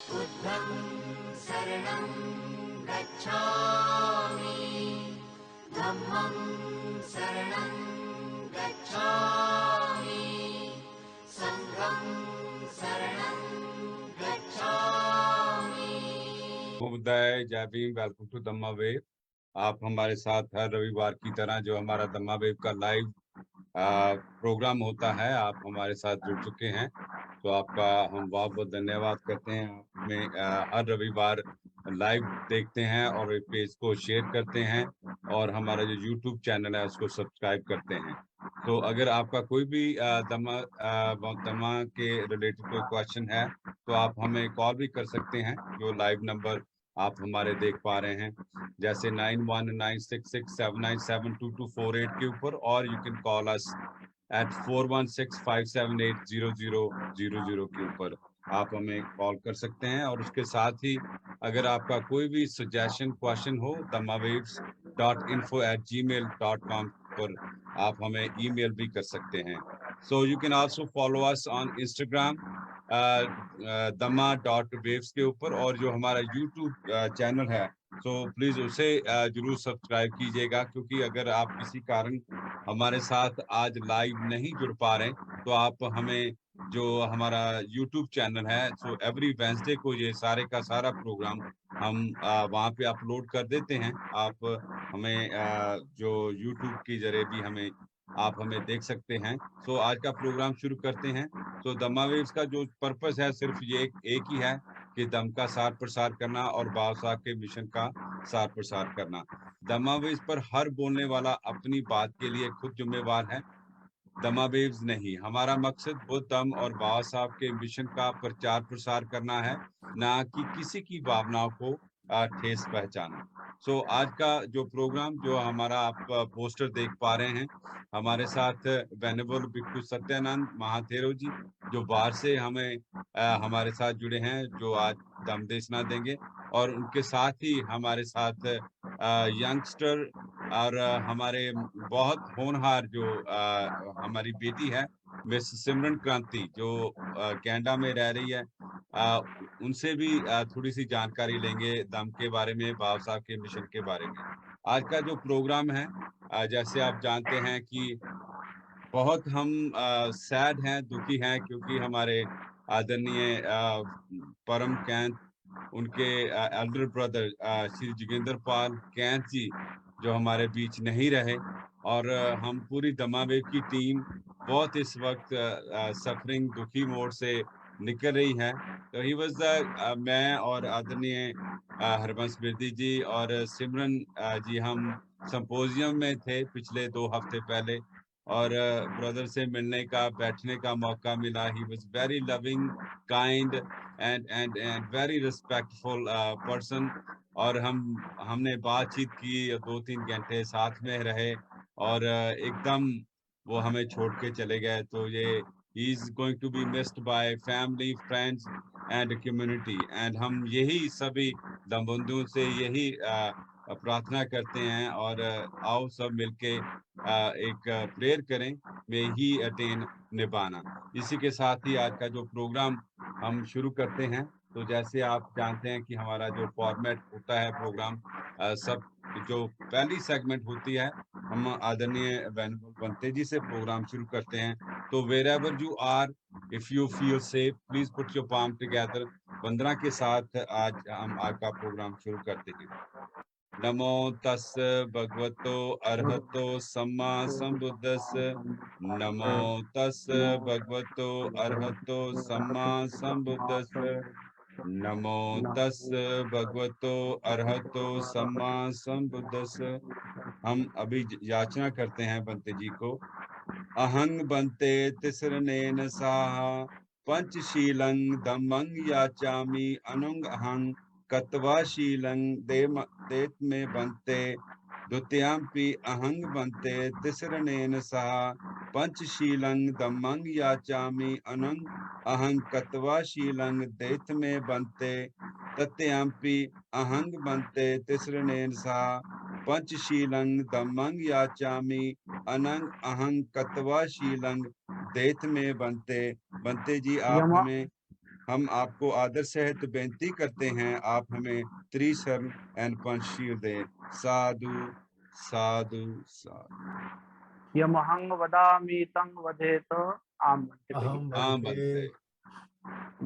बुद्धं शरणं गच्छामि, धम्मं शरणं गच्छामि, संघं शरणं गच्छामि। उदय, जय भीम, वेलकम टू दम्मा वेव। आप हमारे साथ हर रविवार की तरह जो हमारा दम्मा वेव का लाइव प्रोग्राम होता है, आप हमारे साथ जुड़ चुके हैं। तो आपका हम बहुत बहुत धन्यवाद करते हैं। आप हमें हर रविवार लाइव देखते हैं और इस पेज को शेयर करते हैं और हमारा जो यूट्यूब चैनल है उसको सब्सक्राइब करते हैं। तो अगर आपका कोई भी दमा के रिलेटेड कोई क्वेश्चन है तो आप हमें कॉल भी कर सकते हैं। जो लाइव नंबर आप हमारे देख पा रहे हैं, जैसे 919667972248 के ऊपर, और you can call us at 4165780000 के ऊपर आप हमें कॉल कर सकते हैं। और उसके साथ ही अगर आपका कोई भी सजेशन क्वेश्चन हो, dhammawaves.info@gmail.com पर आप हमें ईमेल भी कर सकते हैं। So you can also follow us on Instagram dhamma.waves के ऊपर, और जो हमारा यूट्यूब चैनल है तो प्लीज उसे जरूर सब्सक्राइब कीजिएगा, क्योंकि अगर आप किसी कारण हमारे साथ आज लाइव नहीं जुड़ पा रहे तो आप हमें जो हमारा यूट्यूब चैनल है, सो एवरी वेंसडे को ये सारे का सारा प्रोग्राम हम वहाँ पे अपलोड कर देते हैं। आप हमें जो यूट्यूब के जरिए भी हमें आप हमें देख सकते हैं। सो आज का प्रोग्राम शुरू करते हैं। तो दम्मा वेव्स का जो पर्पस है सिर्फ ये एक ही है कि दम का सार प्रसार करना और बाबा साहब के मिशन का सार प्रसार करना। दम्मा वेव्स पर हर बोलने वाला अपनी बात के लिए खुद जिम्मेवार है, दमा वेव्स नहीं। हमारा मकसद बुद्ध धम्म और बाबा साहब के मिशन का प्रचार प्रसार करना है, ना कि किसी की भावनाओं को ठेस पहुंचाना। सो आज का जो प्रोग्राम जो हमारा आप पोस्टर देख पा रहे हैं, हमारे साथ वेनेबल भिक्खु सत्यानंद महाथेरो जी जो बाहर से हमें हमारे साथ जुड़े हैं, जो आज दम देशना देंगे। और उनके साथ ही हमारे साथ यंगस्टर और हमारे बहुत होनहार जो हमारी बेटी है, मिस सिमरन क्रांति, जो कनाडा में रह रही है। अ, उनसे भी थोड़ी सी जानकारी लेंगे दम के बारे में, बाबा साहब के मिशन के बारे में। आज का जो प्रोग्राम है, जैसे आप जानते हैं कि बहुत हम सैड हैं, दुखी हैं, क्योंकि हमारे आदरणीय परम कैंत, उनके एल्डर ब्रदर श्री जोगिंदर पाल कैंथ जी जो हमारे बीच नहीं रहे। और हम पूरी दमावेव की टीम बहुत इस वक्त सफरिंग दुखी मोड से निकल रही है। तो ही वाज द मैं और आदरणीय हरबंस बिरदी जी और सिमरन जी, हम संपोजियम में थे पिछले 2 हफ्ते पहले, और ब्रदर से मिलने का, बैठने का मौका मिला। He was very loving, kind and very respectful person. और हमने बातचीत की, 2-3 घंटे साथ में रहे, और एकदम वो हमें छोड़ के चले गए। तो ये he is going to be missed by family, friends and community. And हम यही सभी दमबंधुओं से यही प्रार्थना करते हैं, और आओ सब मिलके एक प्रेयर करें, में ही अटेन निभाना। इसी के साथ ही आज का जो प्रोग्राम हम शुरू करते हैं। तो जैसे आप जानते हैं कि हमारा जो फॉर्मेट होता है प्रोग्राम, सब जो पहली सेगमेंट होती है, हम आदरणीय वेनुगोपाल बनते जी से प्रोग्राम शुरू करते हैं। तो wherever you are, if you feel safe, please put your palm together. वंदना के साथ आज हम आज का प्रोग्राम शुरू करते हैं। नमो तस् भगवतो अरहतो सम्मा संबुद्धस्स। नमो तस् भगवतो अरहतो सम्मा संबुद्धस्स। नमो तस् भगवतो अरहतो सम्मा संबुद्धस्स। हम अभी याचना करते हैं बनते जी को। अहंग बनते तिसरनेन साहा, पंचशीलं धम्मं याचामि अनुंग अहं कत्वाशीलं देत में बनते। द्वितीयंपि अहंग बनते तिसरनेन सह, पंचशीलं धम्मं याचामि अनुंग अहं कत्वाशीलं देत में बनते। तृतीयंपि अहंग बनते तिसरनेन सह, पंचशीलं धम्मं याचामि अनंग अहं कत्वा शीलंग देत में बनते। बनते जी, आप यमा हमें हम आपको आदर सहित बेनती करते हैं, आप हमें त्रिशरण एंड पंचशील दें। साधु साधु साधु। यमहं वदामि तं वदेत आम बनते अहं कहिए। आम वन्दे बनते।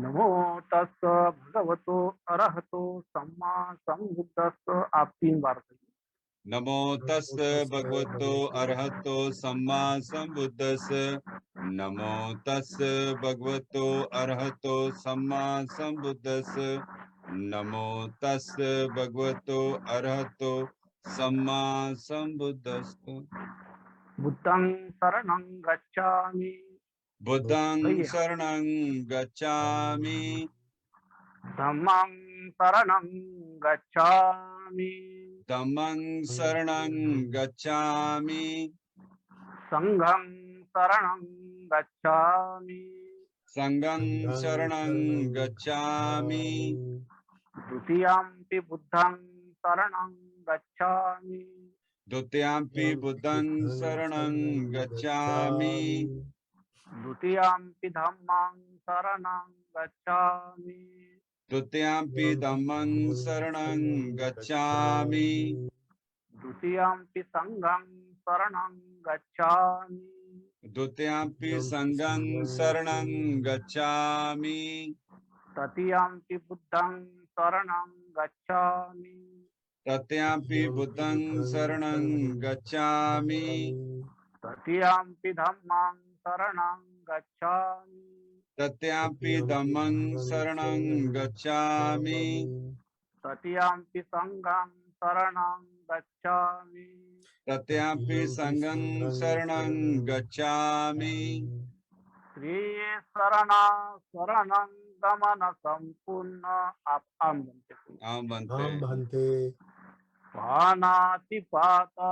नमो तस् भगवतो अरहतो सम्मा संबुद्धस्स। आप 3 बार कहिए। नमो तस् भगवतो अरहतो सम्मा संबुद्धस। नमो तस् भगवतो अरहतो सम्मा संबुद्धस। नमो तस् भगवतो अरहतो सम्मा संबुद्धस। बुद्धं शरणं गच्छामि। बुद्धं कहिए। शरणं गच्छामि। धम्मं शरणं गच्छामि। धम्मं शरणं गच्छामि। संघं शरणं गच्छामि। संघं शरणं गच्छामि। द्वितीयंपि बुद्धं शरणं गच्छामि। द्वितीयंपि बुद्धं शरणं गच्छामि। द्वितीयंपि धम्मं शरणं गच्छामि। द्वितीयंपि धम्मं शरणं गच्छामि। द्वितीयंपि संघं शरणं गच्छामि। द्वितीयंपि संघं शरणं गच्छामि। तृतीयंपि बुद्धं शरणं गच्छामि। तृतीयंपि बुद्धं शरणं गच्छामि। तृतीयंपि धम्मं शरणं गच्छामि। तृतीयंपि धम्मं शरणं गच्छामि। तृतीयंपि संघं शरणं गच्छामि। तृतीयंपि संघं शरणं गच्छामि। शरणं गमन संपूर्ण। आप आम बनते कहिए। आम बनते। अहं भन्ते पानातिपाता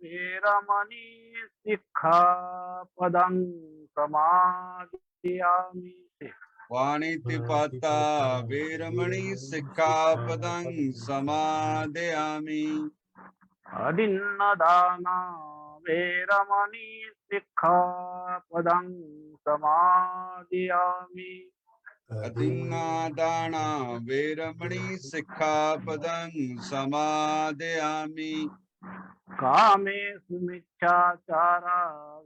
वीरमणि सिक्खापदं समादयामि। वाणितिपाता वीरमणि सिक्खापदं समादयामि। अदिन्नदाना वीरमणि सिक्खापदं समादयामि। अदिन्नादाना वीरमणि सिक्खापदं समादयामि। कामेषु मिथ्याचारा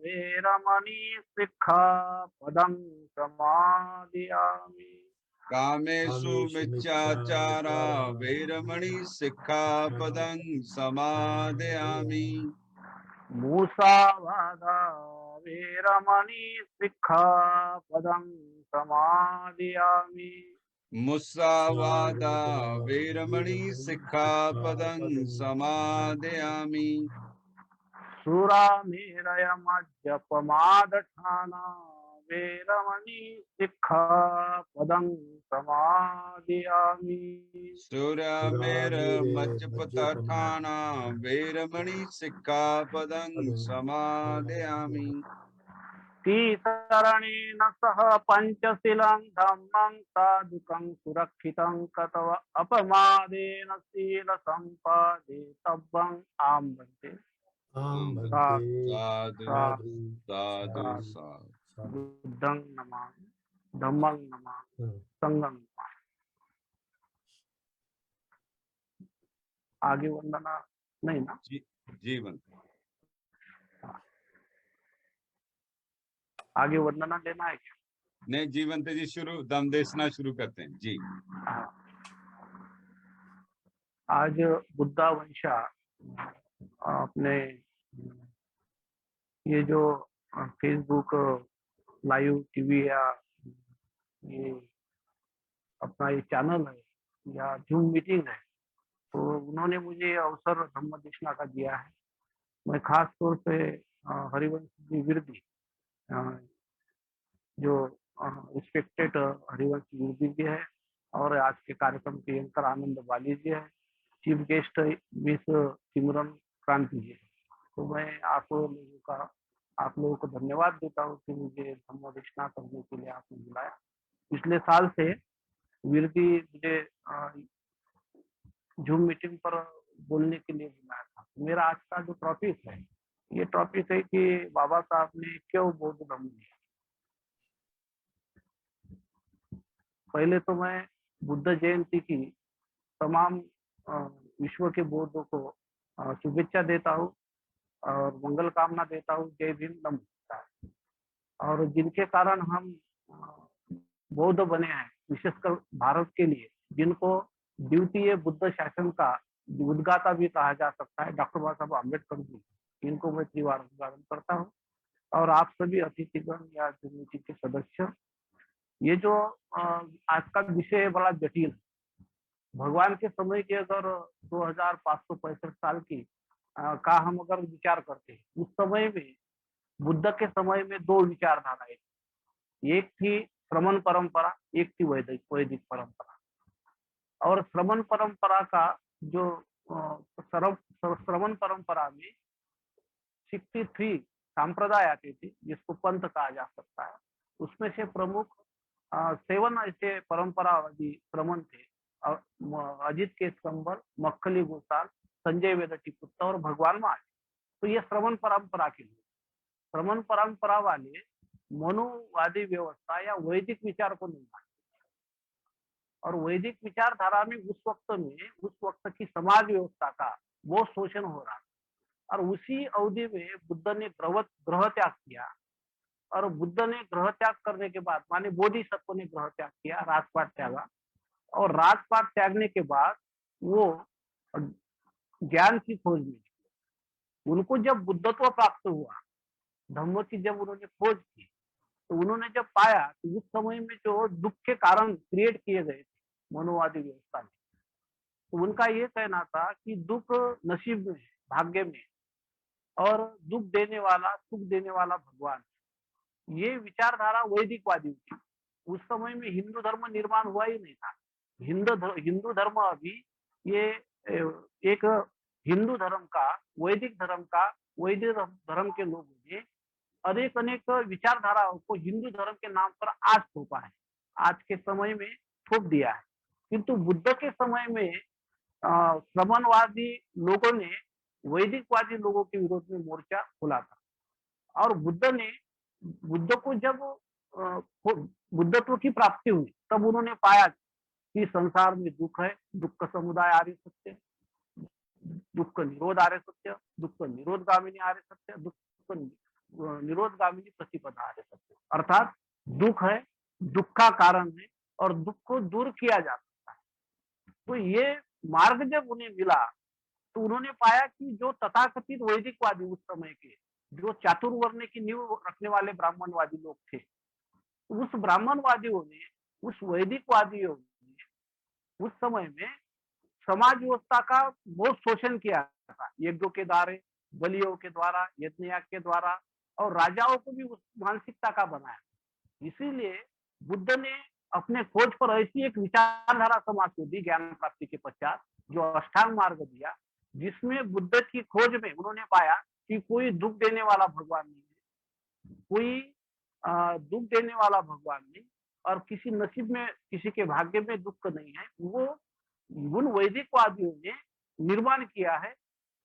वीरमणि सिक्खापदं समादयामि। कामेषु मिथ्याचारा वीरमणि सिक्खापदं समादयामि। मूसावादा वीरमणि सिक्खापदं समादयामि। मुस्सावादा वीरमणि सिक्खापदं समादयामि। सुरामेरयमद्यपमादठाना वीरमणि सिक्खापदं समादयामि। सुरामेरमज्जपतठाना वीरमणि सिक्खापदं समादयामि। तीसरणेन सह पंचशीलं धम्मं साधुकं सुरक्षितं कतव अपमादेन शील संपादितव्यं। आम बनते। अहं साधु भन्ते साधु साधु साधु साधु। साधु। बुद्धं नमामि, धम्मं नमामि, संघं नमामि। आगे वंदना नहीं ना? जीवन आगे वंदना लेना है क्या? नहीं, जीवंत जी शुरू दम देसना शुरू करते हैं जी। हाँ। आज बुद्धा वंशा अपने ये जो फेसबुक लाइव टीवी या ये अपना ये चैनल है या जूम मीटिंग है, तो उन्होंने मुझे अवसर धम्म देशना का दिया है। मैं खास तौर पे हरिवंश जी विरदी, जो रिस्पेक्टेड हरिवंश विरदी जी है, और आज के कार्यक्रम के एंकर आनंद वाली जी है, चीफ गेस्ट मिस सिमरन क्रांति जी है। तो मैं आप लोगों को धन्यवाद देता हूँ कि मुझे धम्मदेशना करने के लिए आपने बुलाया। पिछले साल से विरदी मुझे जूम मीटिंग पर बोलने के लिए बुलाया था। मेरा आज का जो टॉपिक है, ये टॉपिक है कि बाबा साहब ने क्यों बौद्ध धर्म लिया। पहले तो मैं बुद्ध जयंती की तमाम विश्व के बौद्धों को शुभेच्छा देता हूँ और मंगल कामना देता हूँ। जय भीम, नमस्कार। और जिनके कारण हम बौद्ध बने हैं, विशेषकर भारत के लिए, जिनको द्वितीय बुद्ध शासन का उद्गाता भी कहा जा सकता है, डॉक्टर बाबा साहब अम्बेडकर जी, इनको मैं त्रिवार अभिवादन करता हूँ। और आप सभी अतिथिगण या समिति के सदस्य, ये जो आज का विषय है बड़ा जटिल है। भगवान के समय के अगर 2565 साल की का हम अगर विचार करते हैं, उस समय में बुद्ध के समय में दो विचारधाराएं, एक थी श्रमण परंपरा, एक थी वैदिक परंपरा। और श्रमण परंपरा का जो श्रमण परंपरा में 63 संप्रदाय आते थे, जिसको पंथ कहा जा सकता है। उसमें से प्रमुख 7 ऐसे परंपरावादी श्रमण थे, अजित केशकंबल, मक्खली गोसाल, संजय वेदटिपुत्र और भगवान महावीर। तो ये श्रमण परंपरा के लोग, श्रमण परंपरा वाले मनुवादी व्यवस्था या वैदिक विचार को नहीं मानते। और वैदिक विचारधारा में उस वक्त की समाज व्यवस्था का बहुत शोषण हो रहा, और उसी अवधि में बुद्ध ने ग्रह त्याग किया। और बुद्ध ने ग्रह त्याग करने के बाद, माने बोधिसत्व ने ग्रह त्याग किया, राजपाट त्यागा। और राजपाट त्यागने के बाद वो ज्ञान की खोज में, उनको जब बुद्धत्व प्राप्त हुआ, धम्म की जब उन्होंने खोज की, तो उन्होंने जब पाया कि उस समय में जो दुख के कारण क्रिएट किए गए थे मनोवादी व्यवस्था में, तो उनका ये कहना था कि दुख नसीब में है, भाग्य में, और दुख देने वाला, सुख देने वाला भगवान। ये विचारधारा वैदिकवादी थी। उस समय में हिंदू धर्म निर्माण हुआ ही नहीं था। हिंदू धर्म अभी ये एक हिंदू धर्म का, वैदिक धर्म के लोगों ने अनेक विचारधाराओं को हिंदू धर्म के नाम पर आज थोपा है, आज के समय में थोप दिया है। किंतु बुद्ध के समय में श्रमणवादी लोगों ने वैदिकवादी लोगों के विरोध में मोर्चा खोला था। और बुद्ध को जब बुद्धत्व की प्राप्ति हुई, तब उन्होंने पाया कि संसार में दुख है, दुख का समुदाय आर्य सत्य, दुख निरोध आर्य सत्य, दुख निरोधगामिनी आर्य सत्य, दुख निरोधगामिनी प्रतिपदा आर्य सत्य। अर्थात दुख है, दुख का कारण है, और दुख को दूर किया जा सकता है। तो ये मार्ग जब उन्हें मिला, तो उन्होंने पाया कि जो तथाकथित वैदिकवादी उस समय के, जो चातुर्वर्ण की नींव रखने वाले ब्राह्मणवादी लोग थे, उस ब्राह्मणवादियों ने, उस वैदिकवादियों ने उस समय में समाज व्यवस्था का बहुत शोषण किया था, यज्ञों के द्वारा, बलियों के द्वारा, यज्ञयाग के द्वारा, और राजाओं को भी उस मानसिकता का बनाया। इसीलिए बुद्ध ने अपने खोज पर ऐसी एक विचारधारा समाज को दी ज्ञान प्राप्ति के पश्चात, जो अष्टांग मार्ग दिया, जिसमें बुद्ध की खोज में उन्होंने पाया कि कोई दुख देने वाला भगवान नहीं है, कोई दुख देने वाला भगवान नहीं, और किसी नसीब में, किसी के भाग्य में दुख नहीं है। वो उन वैदिकवादियों ने निर्माण किया है,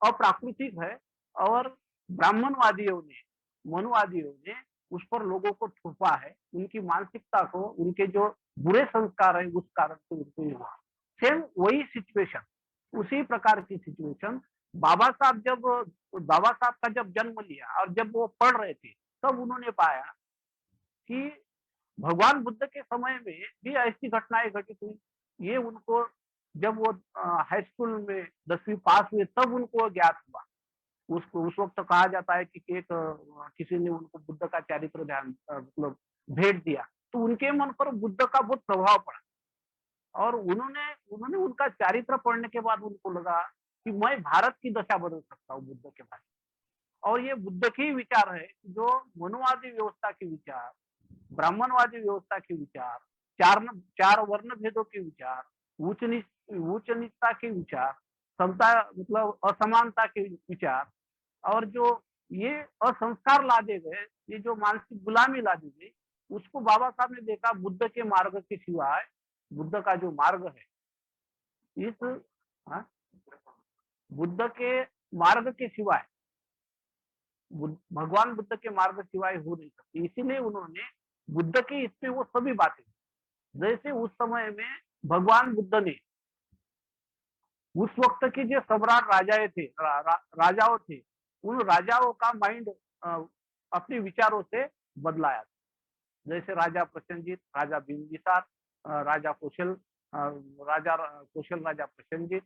अप्राकृतिक है, और ब्राह्मणवादियों ने, मनुवादियों ने उस पर लोगों को थोपा है, उनकी मानसिकता को, उनके जो बुरे संस्कार है उस कारण से उनको हुआ। सेम वही सिचुएशन, उसी प्रकार की सिचुएशन बाबा साहब का जब जन्म लिया और जब वो पढ़ रहे थे, तब उन्होंने पाया कि भगवान बुद्ध के समय में भी ऐसी घटनाएं घटित हुई। ये उनको जब वो हाई स्कूल में 10वीं पास हुए, तब उनको ज्ञात हुआ। उस वक्त कहा जाता है कि किसी ने उनको बुद्ध का चारित्र ध्यान मतलब भेंट दिया, तो उनके मन पर बुद्ध का बहुत प्रभाव पड़ा। और उन्होंने उनका चारित्र पढ़ने के बाद उनको लगा कि मैं भारत की दशा बदल सकता हूँ बुद्ध के बाद। और ये बुद्ध के विचार है, जो मनुवादी व्यवस्था के विचार, ब्राह्मणवादी व्यवस्था के विचार, चार वर्ण भेदों के विचार, उच्च नीचता के विचार, समता मतलब असमानता के विचार, और जो ये असंस्कार लादे गए, ये जो मानसिक गुलामी लादी गई, उसको बाबा साहब ने देखा बुद्ध के मार्ग के सिवाय, बुद्ध का जो मार्ग है, इस बुद्ध के मार्ग के सिवाय, भगवान बुद्ध के मार्ग सिवाय हो नहीं सकती। इसीलिए उन्होंने बुद्ध के इसमें वो सभी बातें, जैसे उस समय में भगवान बुद्ध ने उस वक्त के जो सम्राट राजाएं थे, राजाओं थे, उन राजाओं का माइंड अपने विचारों से बदलाया। जैसे राजा प्रसेनजीत, राजा बिंबिसार, राजा कौशल, राजा प्रसेनजीत,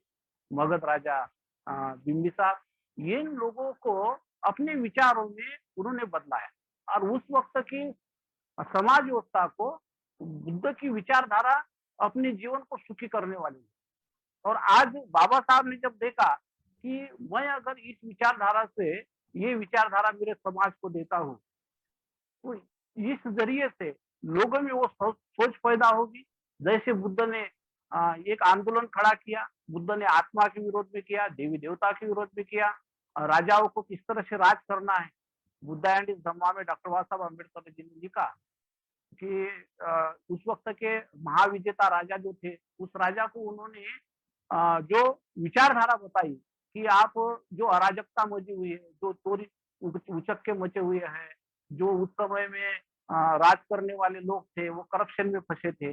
मगध राजा बिंबिसार, ये लोगों को अपने विचारों में उन्होंने बदलाया। और उस वक्त की समाज व्यवस्था को बुद्ध की विचारधारा अपने जीवन को सुखी करने वाली है। और आज बाबा साहब ने जब देखा कि मैं अगर इस विचारधारा से, ये विचारधारा मेरे समाज को देता हूँ, तो इस जरिए से लोगों में वो सोच पैदा होगी। जैसे बुद्ध ने एक आंदोलन खड़ा किया, बुद्ध ने आत्मा के विरोध में किया, देवी देवता के विरोध में किया, राजाओं को किस तरह से राज करना है। बुद्ध एंड इस धम्मा में डॉक्टर बाबा साहब अम्बेडकर जी ने लिखा कि उस वक्त के महाविजेता राजा जो थे, उस राजा को उन्होंने जो विचारधारा बताई कि आप जो अराजकता मची हुई है, जो चोरी उचक्के मचे हुए हैं, जो उस समय में राज करने वाले लोग थे वो करप्शन में फंसे थे,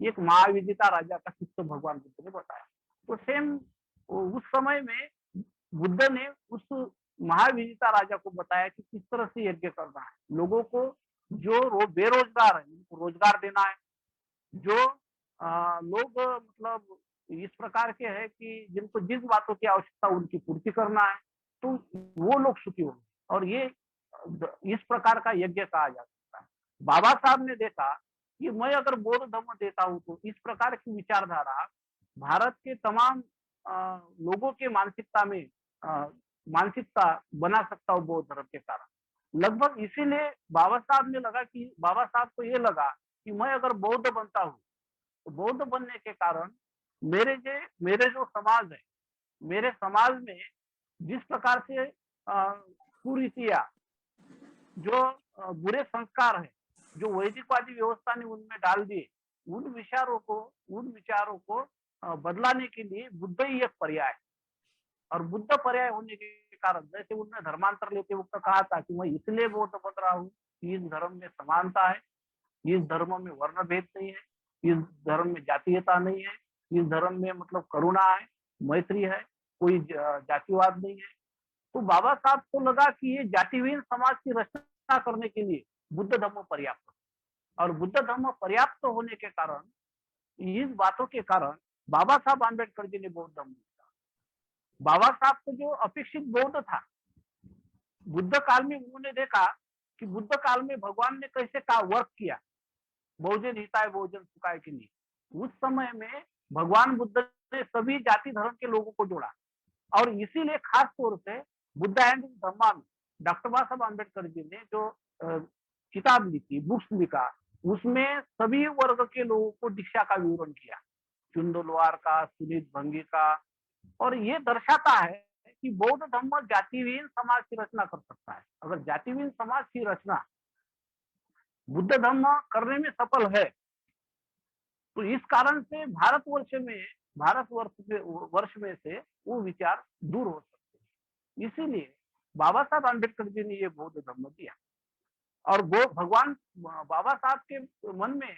एक महाविजेता राजा का किस्सा भगवान बुद्ध ने बताया। तो सेम उस समय में बुद्ध ने उस महाविजेता राजा को बताया कि किस तरह से यज्ञ करना है, लोगों को जो बेरोजगार है उनको रोजगार देना है, जो लोग मतलब इस प्रकार के हैं कि जिनको जिस बातों की आवश्यकता उनकी पूर्ति करना है, तो वो लोग सुखी होंगे। और ये इस प्रकार का यज्ञ कहा जा सकता है। बाबा साहब ने देखा कि मैं अगर बौद्ध धर्म देता हूँ तो इस प्रकार की विचारधारा भारत के तमाम लोगों के मानसिकता में मानसिकता बना सकता हूँ बौद्ध धर्म के कारण। लगभग इसीलिए बाबा साहब ने लगा कि बाबा साहब को ये लगा कि मैं अगर बौद्ध बनता हूँ तो बौद्ध बनने के कारण मेरे जो समाज है, मेरे समाज में जिस प्रकार से कुरीतियां, जो बुरे संस्कार है, जो वैदिकवादी व्यवस्था ने उनमें डाल दिए, उन विचारों को बदलाने के लिए बुद्ध ही एक पर्याय है। और बुद्ध पर्याय होने के कारण जैसे उन्होंने धर्मांतर लेते वक्त कहा था कि मैं इसलिए बौद्ध बन रहा हूँ कि इस धर्म में समानता है, इस धर्म में वर्ण भेद नहीं है, इस धर्म में जातीयता नहीं है, इस धर्म में मतलब करुणा है, मैत्री है, कोई जातिवाद नहीं है। तो बाबा साहब को लगा कि ये जातिहीन समाज की रचना करने के लिए बुद्ध धर्म पर्याप्त, और बुद्ध धर्म पर्याप्त होने के कारण, इस बातों के कारण बाबा साहब आम्बेडकर जी ने बौद्ध धर्म लिखा। बाबा साहब को जो अपेक्षित बौद्ध था, बुद्ध काल में उन्होंने देखा कि बुद्ध काल में भगवान ने कैसे का वर्क किया बहुजन हिताय बहुजन सुखाय के लिए। उस समय में भगवान बुद्ध ने सभी जाति धर्म के लोगों को जोड़ा, और इसीलिए खास तौर से बुद्ध एंड धम्मा में डॉक्टर बाबा साहब अम्बेडकर जी ने जो किताब लिखी, बुक्स लिखा, उसमें सभी वर्ग के लोगों को दीक्षा का विवरण किया, चुंदो लोहार का, सुनीत भंगी का। और ये दर्शाता है कि बौद्ध धर्म जातिहीन समाज की रचना कर सकता है। अगर जातिहीन समाज की रचना बुद्ध धर्म करने में सफल है, तो इस कारण से भारतवर्ष में से वो विचार दूर हो सकते हैं। इसीलिए बाबा साहब अम्बेडकर जी ने ये बौद्ध धर्म दिया। और वो भगवान बाबा साहब के मन में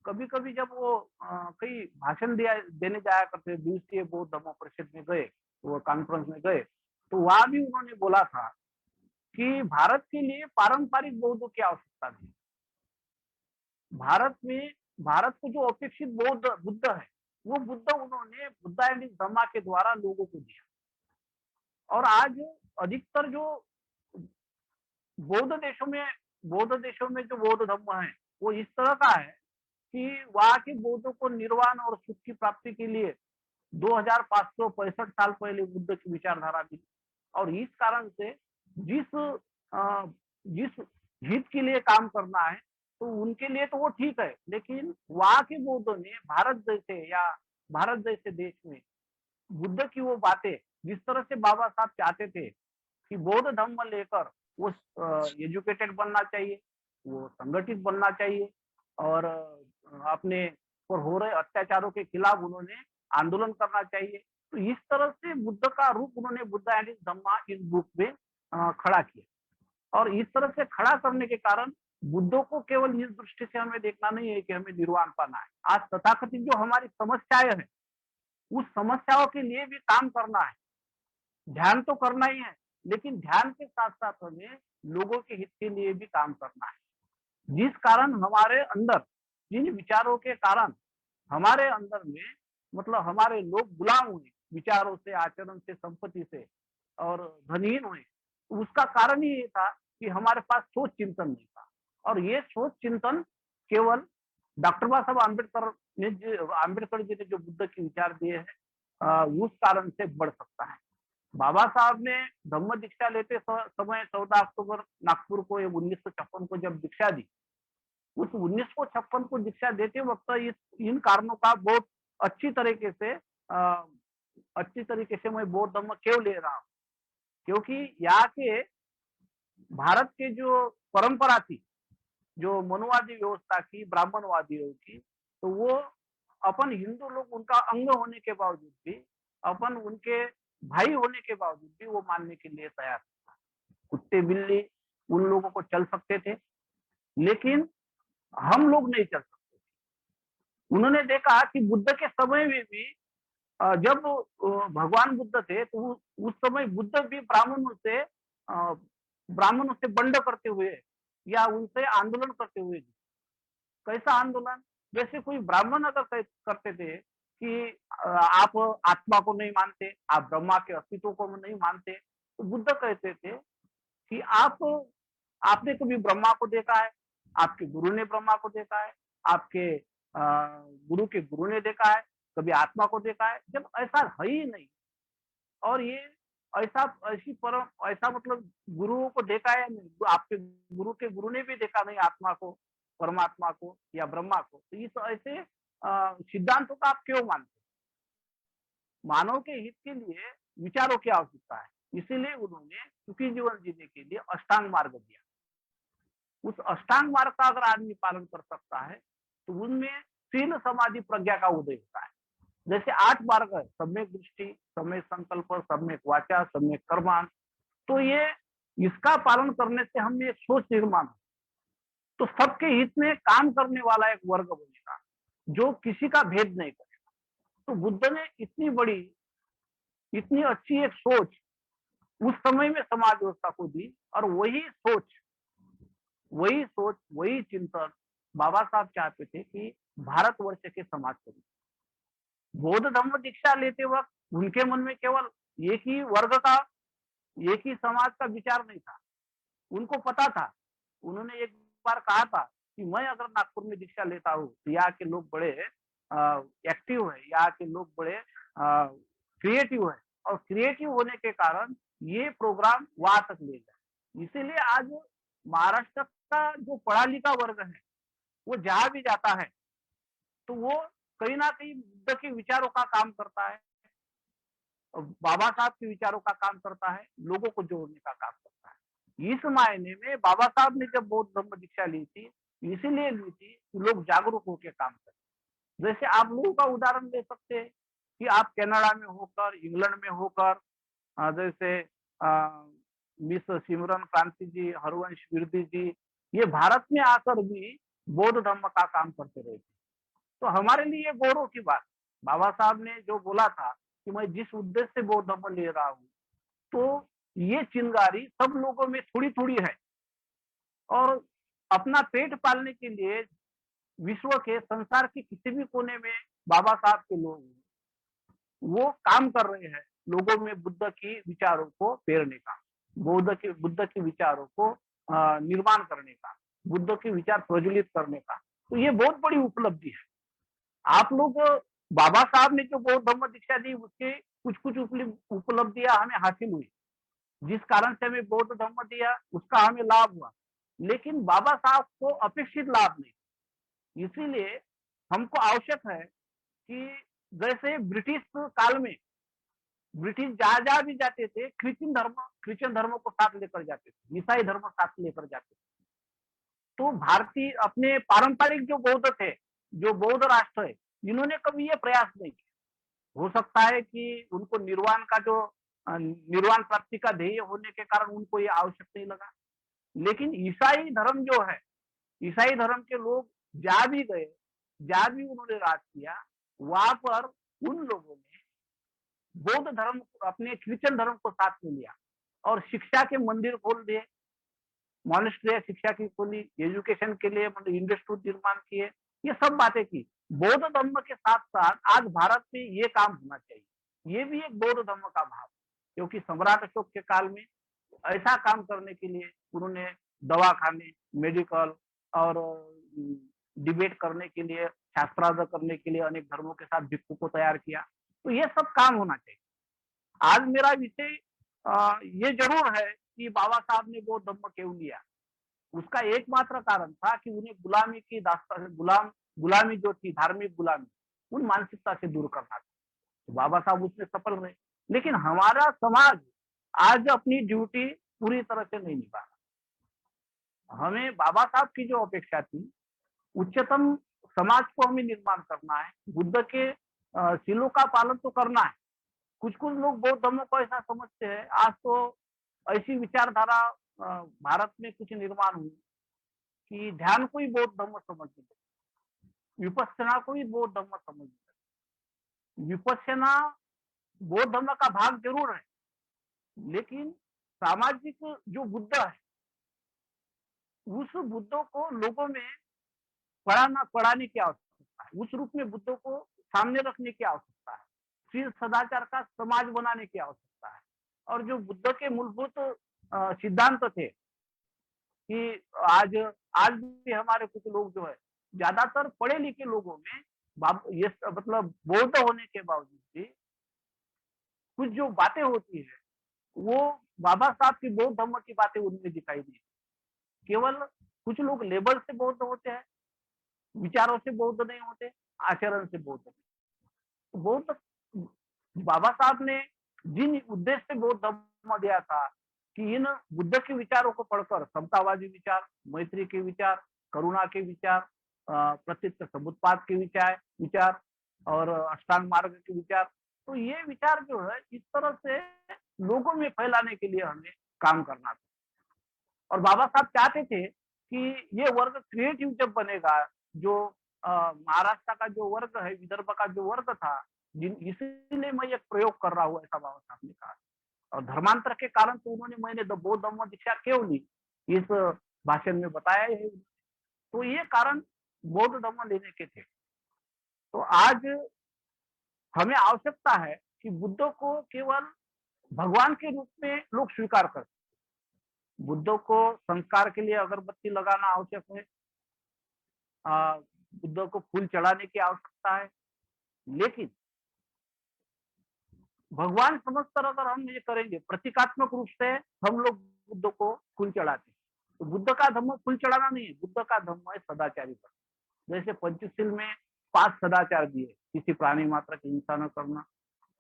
कभी कभी जब वो कई भाषण देने जाया करते, दिवसीय बौद्ध धर्म परिषद में गए, वो कॉन्फ्रेंस में गए, तो वहां भी उन्होंने बोला था कि भारत के लिए पारंपरिक बौद्ध की आवश्यकता नहीं। भारत को जो अपेक्षित बुद्ध है, वो बुद्ध उन्होंने बुद्ध एंड धम्मा के द्वारा लोगों को दिया। और आज अधिकतर जो बौद्ध देशों में जो बौद्ध धर्म है, वो इस तरह का है कि वहां के बौद्धों को निर्वाण और सुख की प्राप्ति के लिए 2565 साल पहले बुद्ध की विचारधारा दी। और इस कारण से जिस हित के लिए काम करना है, तो उनके लिए तो वो ठीक है, लेकिन वहां के बौद्धों ने भारत जैसे देश में बुद्ध की वो बातें, जिस तरह से बाबा साहब चाहते थे कि बौद्ध धर्म लेकर वो एजुकेटेड बनना चाहिए, वो संगठित बनना चाहिए, और अपने पर हो रहे अत्याचारों के खिलाफ उन्होंने आंदोलन करना चाहिए। तो इस तरह से बुद्ध का रूप उन्होंने बुद्ध एंड धम्मा इस बुक में खड़ा किया। और इस तरह से खड़ा करने के कारण बुद्ध को केवल इस दृष्टि से हमें देखना नहीं है कि हमें निर्वाण पाना है। आज तथाकथित जो हमारी समस्याएं हैं, उस समस्याओं के लिए भी काम करना है। ध्यान तो करना ही है, लेकिन ध्यान के साथ साथ हमें लोगों के हित के लिए भी काम करना है। जिस कारण हमारे अंदर, जिन विचारों के कारण हमारे अंदर में मतलब हमारे लोग गुलाम हुए विचारों से, आचरण से, संपत्ति से और धनहीन हुए, उसका कारण ही ये था कि हमारे पास सोच चिंतन नहीं था। और ये सोच चिंतन केवल डॉक्टर बाबा साहब आम्बेडकर जी ने जो बुद्ध के विचार दिए हैं, उस कारण से बढ़ सकता है। बाबा साहब ने धम्म दीक्षा लेते समय 14 अक्टूबर नागपुर को 1956 को जब दीक्षा दी, उस 1956 को दीक्षा देते वक्त इन कारणों का बहुत अच्छी तरीके से मैं बौद्ध धम्म क्यों ले रहा हूँ, क्योंकि यहाँ के भारत के जो परंपरा थी, जो मनुवादी व्यवस्था की, ब्राह्मणवादियों की, तो वो अपन हिंदू लोग उनका अंग होने के बावजूद भी, अपन उनके भाई होने के बावजूद भी वो मानने के लिए तैयार था। कुत्ते बिल्ली उन लोगों को चल सकते थे, लेकिन हम लोग नहीं चल सकते। उन्होंने देखा कि बुद्ध के समय में भी जब भगवान बुद्ध थे, तो उस समय बुद्ध भी ब्राह्मणों से बंड करते हुए या उनसे आंदोलन करते हुए। कैसा आंदोलन? जैसे कोई ब्राह्मण अगर करते थे कि आप आत्मा को नहीं मानते, आप ब्रह्मा के अस्तित्व को नहीं मानते, तो बुद्ध कहते थे कि आपने कभी ब्रह्मा को देखा है? आपके गुरु ने ब्रह्मा को देखा है? आपके गुरु के गुरु ने देखा है? कभी आत्मा को देखा है? जब ऐसा है ही नहीं, और ये ऐसा मतलब गुरुओं को देखा है नहीं, आपके गुरु के गुरु ने भी देखा नहीं आत्मा को, परमात्मा को या ब्रह्मा को, तो इस ऐसे सिद्धांतों का आप क्यों मानते? मानव के हित के लिए विचारों की आवश्यकता है, इसीलिए उन्होंने सुखी जीवन जीने के लिए अष्टांग मार्ग दिया। उस अष्टांग मार्ग का अगर आदमी पालन कर सकता है तो उनमें शील समाधि प्रज्ञा का उदय होता है। जैसे 8 मार्ग है, सम्यक दृष्टि, सम्यक संकल्प, सम्यक वाचा, सम्यक कर्म, तो ये इसका पालन करने से हम एक सोच निर्माण, तो सबके हित में काम करने वाला एक वर्ग बनेगा जो किसी का भेद नहीं करेगा। तो बुद्ध ने इतनी बड़ी, इतनी अच्छी एक सोच उस समय में समाज व्यवस्था को दी, और वही चिंतन बाबा साहब चाहते थे कि भारतवर्ष के समाज को। बौद्ध धम्म दीक्षा लेते वक्त उनके मन में केवल एक ही वर्ग का, एक ही समाज का विचार नहीं था। उनको पता था, उन्होंने एक बार कहा था कि मैं अगर नागपुर में दीक्षा लेता हूँ तो यहाँ के लोग बड़े एक्टिव है, यहाँ के लोग बड़े क्रिएटिव है, और क्रिएटिव होने के कारण ये प्रोग्राम वहां तक ले जाए। इसीलिए आज महाराष्ट्र का जो पढ़ा लिखा वर्ग है, वो जहां भी जाता है तो वो कहीं ना कहीं बुद्ध के विचारों का काम करता है, बाबा साहब के विचारों का काम करता है, लोगों को जोड़ने का काम करता है। इस मायने में बाबा साहब ने जब बौद्ध धम्म दीक्षा ली थी, इसीलिए ली थी कि लोग जागरूक होकर काम करें। जैसे आप लोगों का उदाहरण ले सकते हैं कि आप कनाडा में होकर, इंग्लैंड में होकर, जैसे मिस सिमरन क्रांति जी, हरवंश वीरदी जी, ये भारत में आकर भी बौद्ध धम्म का काम करते रहे थे। तो हमारे लिए गौरव की बात, बाबा साहब ने जो बोला था कि मैं जिस उद्देश्य से बौद्ध धम्म ले रहा हूँ, तो ये चिंगारी सब लोगों में थोड़ी थोड़ी है, और अपना पेट पालने के लिए विश्व के, संसार के किसी भी कोने में बाबा साहब के लोग वो काम कर रहे हैं लोगों में बुद्ध की विचारों को पेरने का, बुद्ध के विचारों को निर्माण करने का, बुद्ध के विचार प्रज्वलित करने का। तो ये बहुत बड़ी उपलब्धि है। आप लोग, बाबा साहब ने जो बौद्ध धम्म दीक्षा दी, उसके कुछ कुछ उपलब्धियां हमें हासिल हुई, जिस कारण से हमें बौद्ध धम्म दिया उसका हमें लाभ हुआ, लेकिन बाबा साहब को अपेक्षित लाभ नहीं। इसीलिए हमको आवश्यक है कि जैसे ब्रिटिश काल में ब्रिटिश जहां भी जाते थे, क्रिश्चियन धर्म को साथ लेकर जाते थे, ईसाई धर्म साथ लेकर जाते थे। तो भारतीय अपने पारंपरिक जो बौद्ध थे, जो बौद्ध राष्ट्र है, इन्होंने कभी ये प्रयास नहीं किया। हो सकता है कि उनको निर्वाण प्राप्ति का ध्येय होने के कारण उनको ये आवश्यक नहीं लगा, लेकिन ईसाई धर्म जो है ईसाई धर्म के लोग जा भी गए, जा भी उन्होंने राज किया, वहां पर उन लोगों ने बौद्ध धर्म अपने क्रिश्चियन धर्म को साथ में लिया और शिक्षा के मंदिर खोल दिए, मॉनेस्ट्री शिक्षा की खोली, एजुकेशन के लिए मतलब इंस्टीट्यूट निर्माण किए, ये सब बातें की। बौद्ध धर्म के साथ साथ आज भारत में ये काम होना चाहिए, ये भी एक बौद्ध धर्म का भाव, क्योंकि सम्राट अशोक के काल में ऐसा काम करने के लिए उन्होंने दवाखाने, मेडिकल और डिबेट करने के लिए, शास्त्रार्थ करने के लिए अनेक धर्मों के साथ भिक्षु को तैयार किया। तो ये सब काम होना चाहिए। आज मेरा विषय ये जरूर है कि बाबा साहब ने बौद्ध धर्म क्यों लिया। उसका एकमात्र कारण था कि उन्हें गुलामी की दास्तान, गुलामी जो थी, धार्मिक गुलामी, उन मानसिकता से दूर करना था। तो बाबा साहब उसमें सफल रहे। लेकिन हमारा समाज आज अपनी ड्यूटी पूरी तरह से नहीं निभा रहा। हमें बाबा साहब की जो अपेक्षा थी, उच्चतम समाज को हमें निर्माण करना है, बुद्ध के शीलों का पालन तो करना है। कुछ कुछ लोग बौद्ध धर्म को ऐसा समझते हैं, आज तो ऐसी विचारधारा भारत में कुछ निर्माण हुई कि ध्यान को ही बौद्ध धर्म समझ लेते, विपश्यना को ही बौद्ध धर्म समझ लेते। विपश्यना बौद्ध धर्म का भाग जरूर है, लेकिन सामाजिक जो बुद्ध है, उस बुद्धों को लोगों में पढ़ाने की आवश्यकता है, उस रूप में बुद्धों को सामने रखने की आवश्यकता है, फिर सदाचार का समाज बनाने की आवश्यकता है। और जो बुद्ध के मूलभूत सिद्धांत थे कि आज भी हमारे कुछ लोग जो है, ज्यादातर पढ़े लिखे लोगों में ये मतलब बौद्ध होने के बावजूद भी कुछ जो बातें होती है, वो बाबा साहब की बौद्ध धर्म की बातें उनमें दिखाई दी। केवल कुछ लोग लेबल से बौद्ध होते हैं, विचारों से बौद्ध नहीं होते, आचरण से बौद्ध नहीं। बौद्ध बाबा साहब ने जिन उद्देश्य से बौद्ध धर्म दिया था कि इन बुद्ध के विचारों को पढ़कर समतावादी विचार, मैत्री के विचार, करुणा के विचार, प्रत्यक्ष समुत्पाद के विचार और अष्टांग मार्ग के विचार, तो ये विचार जो है इस तरह से लोगों में फैलाने के लिए हमें काम करना था। और बाबा साहब चाहते थे कि ये वर्ग क्रिएटिव जब बनेगा, जो महाराष्ट्र का जो वर्ग है, विदर्भ का जो वर्ग था, इसीलिए मैं एक प्रयोग कर रहा हूँ, ऐसा बाबा साहब ने कहा। और धर्मांतर के कारण तो उन्होंने मैंने बौद्ध धर्म दीक्षा क्यों ली, इस भाषण में बताया है। तो ये कारण बौद्ध धर्म लेने के थे। तो आज हमें आवश्यकता है कि बुद्ध को केवल भगवान के रूप में लोग स्वीकार करते। बुद्ध को संस्कार के लिए अगरबत्ती लगाना आवश्यक है, बुद्ध को फूल चढ़ाने की आवश्यकता है, लेकिन भगवान समझकर अगर हम ये करेंगे, प्रतीकात्मक रूप से हम लोग बुद्ध को फूल चढ़ाते हैं, तो बुद्ध का धर्म फूल चढ़ाना नहीं है, बुद्ध का धर्म है सदाचारी धर्म। जैसे पंचशील में 5 सदाचार दिए, किसी प्राणी मात्र की हिंसा न करना,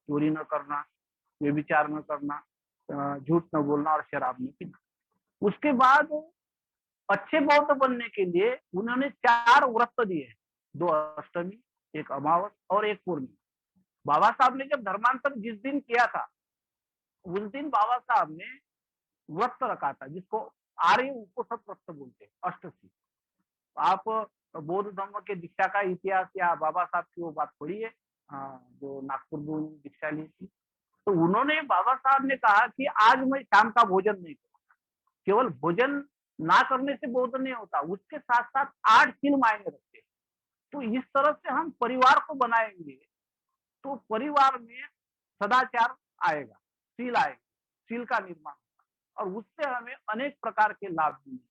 चोरी न करना, व्यभिचार न करना, झूठ न बोलना और शराब न पीना। उसके बाद अच्छे बौद्ध बनने के लिए उन्होंने 4 व्रत दिए, 2 अष्टमी, 1 अमावस और 1 पूर्णिमा। बाबा साहब ने जब धर्मांतर जिस दिन किया था, उस दिन बाबा साहब ने व्रत रखा था, जिसको आर्य उपोषण व्रत बोलते हैं, अष्टसी। आप बौद्ध धर्म के दीक्षा का इतिहास या बाबा साहब की वो बात पढ़िए, जो नागपुर में उन्होंने दीक्षा ली थी, तो उन्होंने, बाबा साहब ने कहा कि आज मैं शाम का भोजन नहीं करूंगा। केवल भोजन ना करने से बौद्ध नहीं होता, उसके साथ साथ 8 शील मायने रखते हैं। तो इस तरह से हम परिवार को बनाएंगे तो परिवार में सदाचार आएगा, शील आएगा, शील का निर्माण होगा और उससे हमें अनेक प्रकार के लाभ मिलेंगे।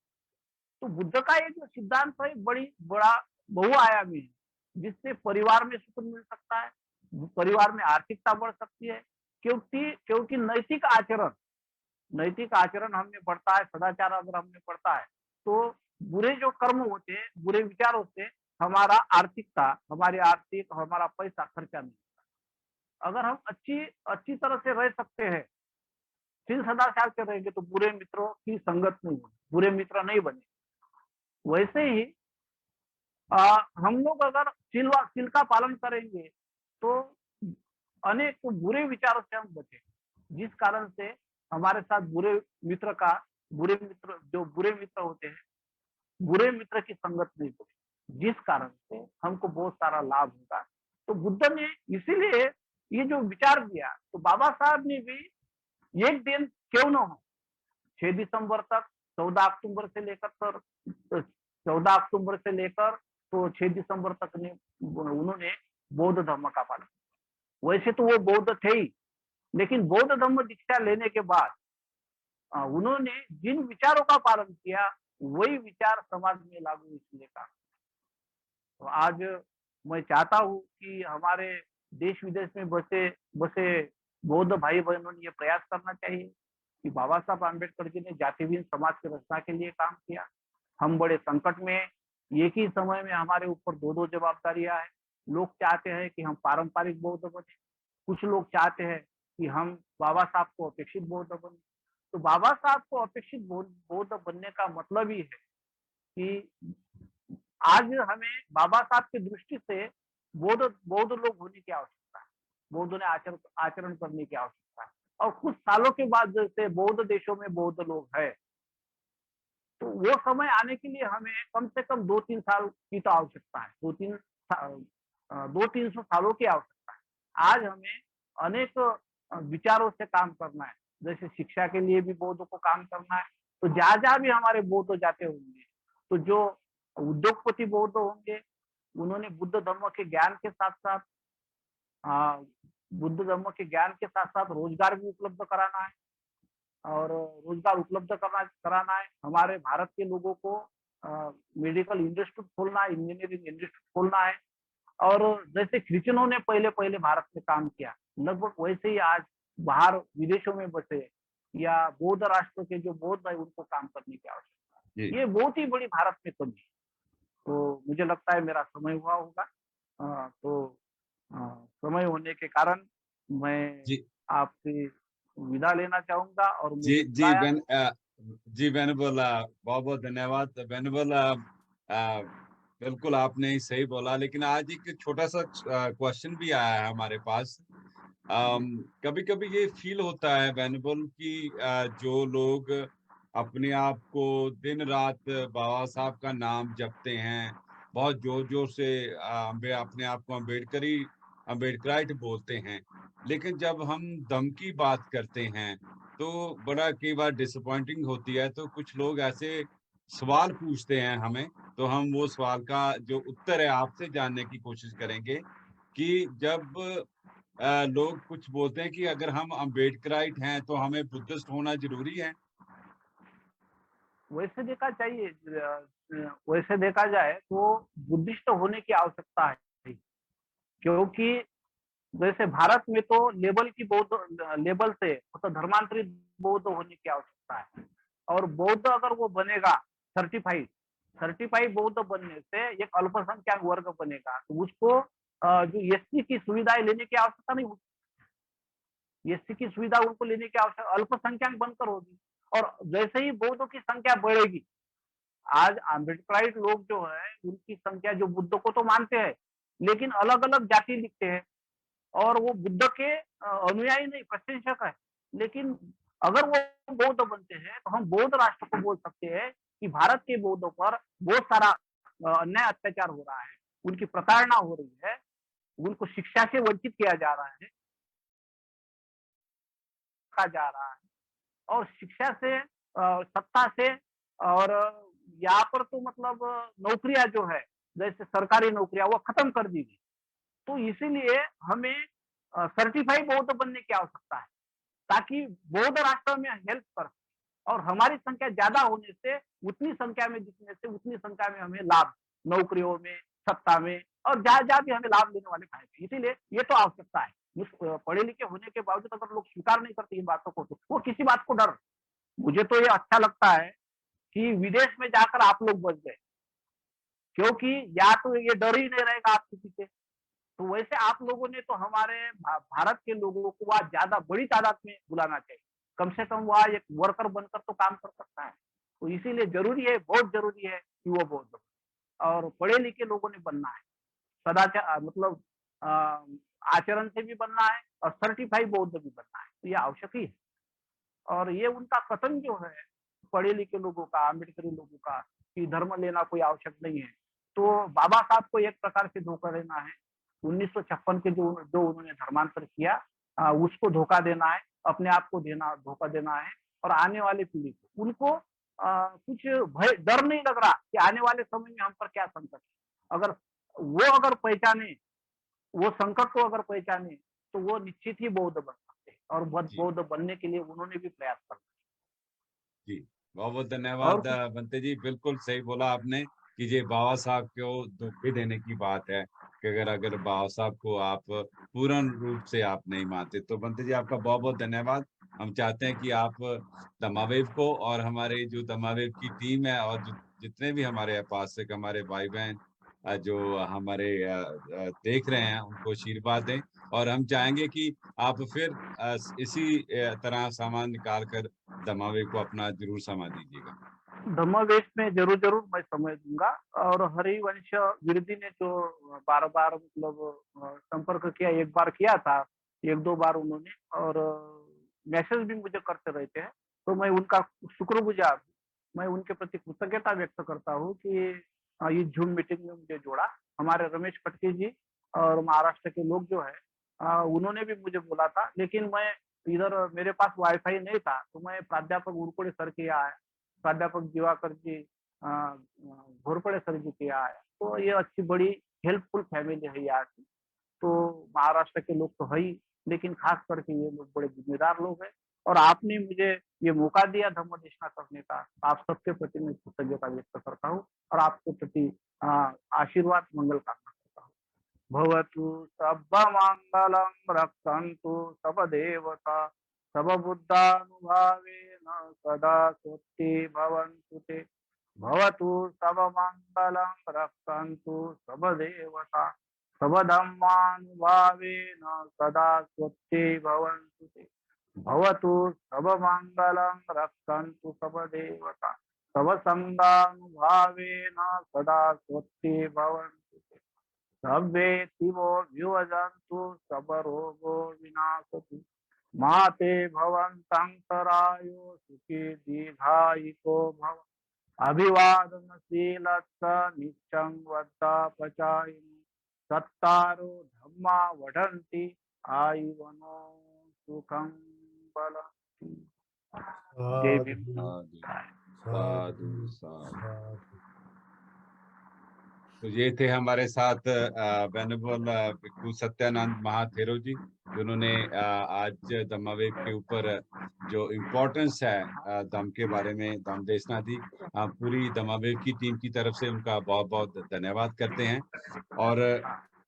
तो बुद्ध का ये जो सिद्धांत है बड़ा बहुआयामी है, जिससे परिवार में सुख मिल सकता है, परिवार में आर्थिकता बढ़ सकती है, क्योंकि नैतिक आचरण हमें बढ़ता है, सदाचार अगर हमें बढ़ता है तो बुरे जो कर्म होते हैं, बुरे विचार होते हैं, हमारा पैसा खर्चा नहीं। अगर हम अच्छी तरह से रह सकते हैं, शील सदाचार से रहेंगे, तो बुरे मित्रों की संगत नहीं होगी, बुरे मित्र नहीं बने। वैसे ही हम लोग अगर शील का पालन करेंगे तो अनेक बुरे विचारों से हम बचे, जिस कारण से हमारे साथ बुरे मित्र होते हैं बुरे मित्र की संगत नहीं करो, जिस कारण से हमको बहुत सारा लाभ होगा। तो बुद्ध ने इसीलिए ये जो विचार दिया, तो बाबा साहब ने भी एक दिन क्यों न हो, 6 दिसंबर तक, 14 अक्टूबर से लेकर 14 अक्टूबर से लेकर तो 6 दिसंबर तक ने उन्होंने बौद्ध धर्म का पालन। वैसे तो वो बौद्ध थे ही, लेकिन बौद्ध धर्म दीक्षा लेने के बाद उन्होंने जिन विचारों का पालन किया वही विचार समाज में लागू इसलिए का। तो आज मैं चाहता हूँ कि हमारे देश विदेश में बसे बसे बौद्ध भाई बहनों ने ये प्रयास करना चाहिए कि बाबा साहब आम्बेडकर जी ने जातिहीन समाज की रचना के लिए काम किया। हम बड़े संकट में, एक ही समय में हमारे ऊपर दो दो जवाबदारियां हैं। लोग चाहते हैं कि हम पारंपरिक बौद्ध बने, कुछ लोग चाहते हैं कि हम बाबा साहब को अपेक्षित बौद्ध बने। तो बाबा साहब को अपेक्षित बौद्ध बनने का मतलब ही है कि आज हमें बाबा साहब की दृष्टि से बौद्ध बौद्ध लोग होने की आवश्यकता है, बौद्ध ने आचरण करने की आवश्यकता है। और कुछ सालों के बाद जैसे बौद्ध देशों में बौद्ध लोग हैं, तो वो समय आने के लिए हमें कम से कम 2-3 साल की तो आवश्यकता है, 200-300 सालों की आवश्यकता है। आज हमें अनेक विचारों से काम करना है, जैसे शिक्षा के लिए भी बौद्ध को काम करना है। तो जहां जहां भी हमारे बौद्ध जाते होंगे, तो जो उद्योगपति बौद्ध होंगे, उन्होंने बुद्ध धर्म के ज्ञान के साथ साथ बुद्ध धर्म के ज्ञान के साथ साथ रोजगार भी उपलब्ध कराना है, और रोजगार उपलब्ध कराना है। हमारे भारत के लोगों को मेडिकल इंस्टीट्यूट खोलना है, इंजीनियरिंग इंस्टीट्यूट खोलना है। और जैसे क्रिश्चियनों ने पहले पहले भारत में काम किया, लगभग वैसे ही आज बाहर विदेशों में बसे या बौद्ध राष्ट्र के जो बौद्ध है उनको काम करने की आवश्यकता है। ये बहुत ही बड़ी भारत में कमी है। तो मुझे लगता है मेरा समय हुआ होगा, तो समय होने के कारण मैं आपसे विदा लेना चाहूंगा। और मुझे जी वेनुबल, बहुत बहुत धन्यवाद वेनुबल। बिल्कुल आपने सही बोला, लेकिन आज एक छोटा सा क्वेश्चन भी आया है हमारे पास। कभी कभी ये फील होता है वेनुबल कि जो लोग अपने आप को दिन रात बाबा साहब का नाम जपते हैं, बहुत जोर जोर से अपने आप को अम्बेडकराइट बोलते हैं, लेकिन जब हम दम की बात करते हैं तो बड़ा कई बार डिसअपॉइंटिंग होती है। तो कुछ लोग ऐसे सवाल पूछते हैं हमें, तो हम वो सवाल का जो उत्तर है आपसे जानने की कोशिश करेंगे कि जब लोग कुछ बोलते हैं कि अगर हम अम्बेडकराइट हैं तो हमें बुद्धिस्ट होना जरूरी है। वैसे देखा जाए तो बुद्धिस्ट होने की आवश्यकता है, क्योंकि जैसे भारत में तो लेबल से मतलब धर्मांतरित बौद्ध होने की आवश्यकता है। और बौद्ध अगर वो बनेगा सर्टिफाइड बौद्ध बनने से एक अल्पसंख्यक वर्ग बनेगा, तो उसको जो एससी की सुविधाएं लेने की आवश्यकता नहीं होगी। एससी की सुविधा उनको लेने की आवश्यकता अल्पसंख्यक बनकर होगी। और जैसे ही बौद्धों की संख्या बढ़ेगी, आज अम्बेडकराइट लोग जो है उनकी संख्या, जो बुद्ध को तो मानते हैं लेकिन अलग अलग जाति लिखते हैं, और वो बुद्ध के अनुयायी नहीं, प्रशंसक है। लेकिन अगर वो बौद्ध बनते हैं तो हम बौद्ध राष्ट्र को बोल सकते हैं कि भारत के बौद्धों पर बहुत सारा अन्याय अत्याचार हो रहा है, उनकी प्रताड़ना हो रही है, उनको शिक्षा से वंचित किया जा रहा है, और शिक्षा से, सत्ता से, और यहाँ पर तो मतलब नौकरियां जो है, जैसे सरकारी नौकरियां, वो खत्म कर दी गई। तो इसीलिए हमें सर्टिफाइड बौद्ध बनने की आवश्यकता है, ताकि बौद्ध राष्ट्र में हेल्प कर। और हमारी संख्या ज्यादा होने से, उतनी संख्या में दिखने से, उतनी संख्या में हमें लाभ, नौकरियों में, सत्ता में, और जहां जहां भी हमें लाभ लेने वाले पाएंगे। इसीलिए ये तो आवश्यकता है। पढ़े लिखे होने के बावजूद अगर लोग स्वीकार नहीं करते इन बातों को, तो वो किसी बात को डर। मुझे तो ये अच्छा लगता है कि विदेश में जाकर आप लोग बच गए, क्योंकि या तो ये डर ही नहीं रहेगा आपके पीछे। तो वैसे आप लोगों ने तो हमारे भारत के लोगों को वहां ज्यादा बड़ी तादाद में बुलाना चाहिए, कम से कम वहां एक वर्कर बनकर तो काम कर सकता है। तो इसीलिए जरूरी है, बहुत जरूरी है कि वो बौद्ध, और पढ़े लिखे लोगों ने बनना है, सदाचार मतलब आचरण से भी बनना है, और सर्टिफाइड बौद्ध भी बनना है। तो ये आवश्यक ही है। और ये उनका कथन जो है, पढ़े लिखे लोगों का, अम्बेडकरी लोगों का, कि धर्म लेना कोई आवश्यक नहीं है। तो बाबा साहब को एक प्रकार से धोखा देना है। 1956 के जो उन्होंने धर्मांतर किया, उसको धोखा देना है, अपने आप को धोखा देना है, और आने वाली पीढ़ी को उनको कुछ भय डर नहीं लग रहा कि आने वाले समय में हम पर क्या संकट है। अगर पहचाने, वो संकट को अगर पहचाने, तो वो निश्चित ही बौद्ध बन सकते हैं, और जी बौद्ध बनने के लिए उन्होंने भी प्रयास करना जी, बहुत बहुत है। और धन्यवाद बंते जी, बिल्कुल सही बोला आपने कि ये बाबा साहब को धोखे देने की बात है कि अगर अगर बाबा साहब को आप पूर्ण रूप से आप नहीं मानते। तो बंते जी आपका बहुत बहुत धन्यवाद। हम चाहते हैं कि आप दमावेव को और हमारे जो दमावेव की टीम है और जितने भी हमारे पास से हमारे भाई बहन जो हमारे देख रहे हैं उनको आशीर्वाद दें। और हम चाहेंगे कि आप फिर इसी तरह सामान निकाल कर दमावे को अपना जरूर समा दीजिएगा। धम्मवेश में जरूर जरूर मैं समय दूंगा। और हरिवंश गिरदी ने जो बार बार मतलब संपर्क किया, एक बार किया था, एक दो बार उन्होंने, और मैसेज भी मुझे करते रहते हैं, तो मैं उनका शुक्रगुजार हूँ। मैं उनके प्रति कृतज्ञता व्यक्त करता हूँ कि इस जूम मीटिंग में मुझे जोड़ा। हमारे रमेश खटके जी और महाराष्ट्र के लोग जो है, उन्होंने भी मुझे बोला था, लेकिन मैं इधर मेरे पास वाईफाई नहीं था, तो मैं प्राध्यापक उरकोड़े सर के यहाँ आया, प्राध्यापक दिवाकर जी घोरपड़े सर जी के यहाँ आया। तो ये अच्छी बड़ी हेल्पफुल फैमिली है यहाँ की। तो महाराष्ट्र के लोग तो है ही, लेकिन खास करके ये लोग बड़े जिम्मेदार लोग हैं। और आपने मुझे ये मौका दिया धम्म देशना करने का, आप सबके प्रति मैं कृतज्ञता व्यक्त करता हूँ, और आपके प्रति आशीर्वाद मंगल कामना करता हूँ। भवतु सर्वमंगलं रक्षन्तु सर्वदेवता सर्वबुद्धानुभावेन सदा स्वस्ति भवन्तु ते। भवतु सर्वमंगलं रक्षन्तु सर्वदेवता सर्वधर्मानुभावेन सदा स्वस्ति भवन्तु ते। भवतु सर्वमंगलं रक्षन्तु सर्वदेवता सर्वसंगानुभावेन सदा स्वस्ति भवन्तु ते। सर्वे शिवो विवजन्तु सर्वरोगो विनाशतु। माते भवन्तन्तरायो सुखी दीर्घायिको भव। अभिवादनशीलस्य नित्यं वद्धापचायिनो सत्तारो धम्मा वदन्ति आयुवनो सुखं बलं। जय भीम। साधु साधु साधु। तो ये थे हमारे साथ वेनेबल भिक्खु सत्यानंद महाथेरो जी, जिन्होंने आज दमावेव के ऊपर जो इम्पोर्टेंस है दम के बारे में दम देशना दी। पूरी दमावेव की टीम की तरफ से उनका बहुत बहुत धन्यवाद करते हैं। और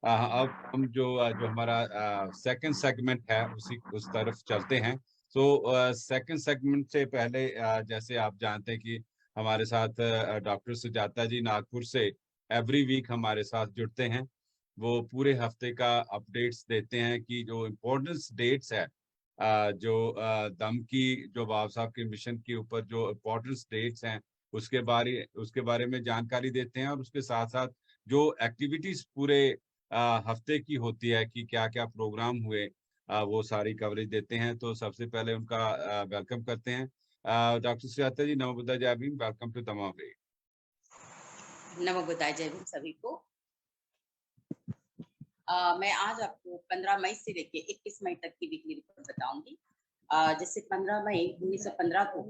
अब हम जो हमारा सेकंड सेगमेंट है उस तरफ चलते हैं। तो सेकंड सेगमेंट से पहले जैसे आप जानते हैं कि हमारे साथ डॉक्टर सुजाता जी नागपुर से एवरी वीक हमारे साथ जुड़ते हैं। वो पूरे हफ्ते का अपडेट्स देते हैं कि जो इम्पोर्टेंस डेट्स है दम की जो बाबा साहब के मिशन के ऊपर जो इम्पोर्टेंस डेट्स हैं उसके बारे में जानकारी देते हैं। और उसके साथ साथ जो एक्टिविटीज पूरे हफ्ते की होती है कि क्या क्या प्रोग्राम हुए वो सारी कवरेज देते हैं। तो सबसे पहले उनका वेलकम करते हैं। डॉक्टर सुजाता जी, नमो बुद्धाय जय भीम, वेलकम टू दमावेव। नमो बुद्धाय जय भीम सभी को। मैं आज आपको 15 मई से लेके 21 मई तक की वीकली रिपोर्ट बताऊंगी। जैसे 15 मई 1915 को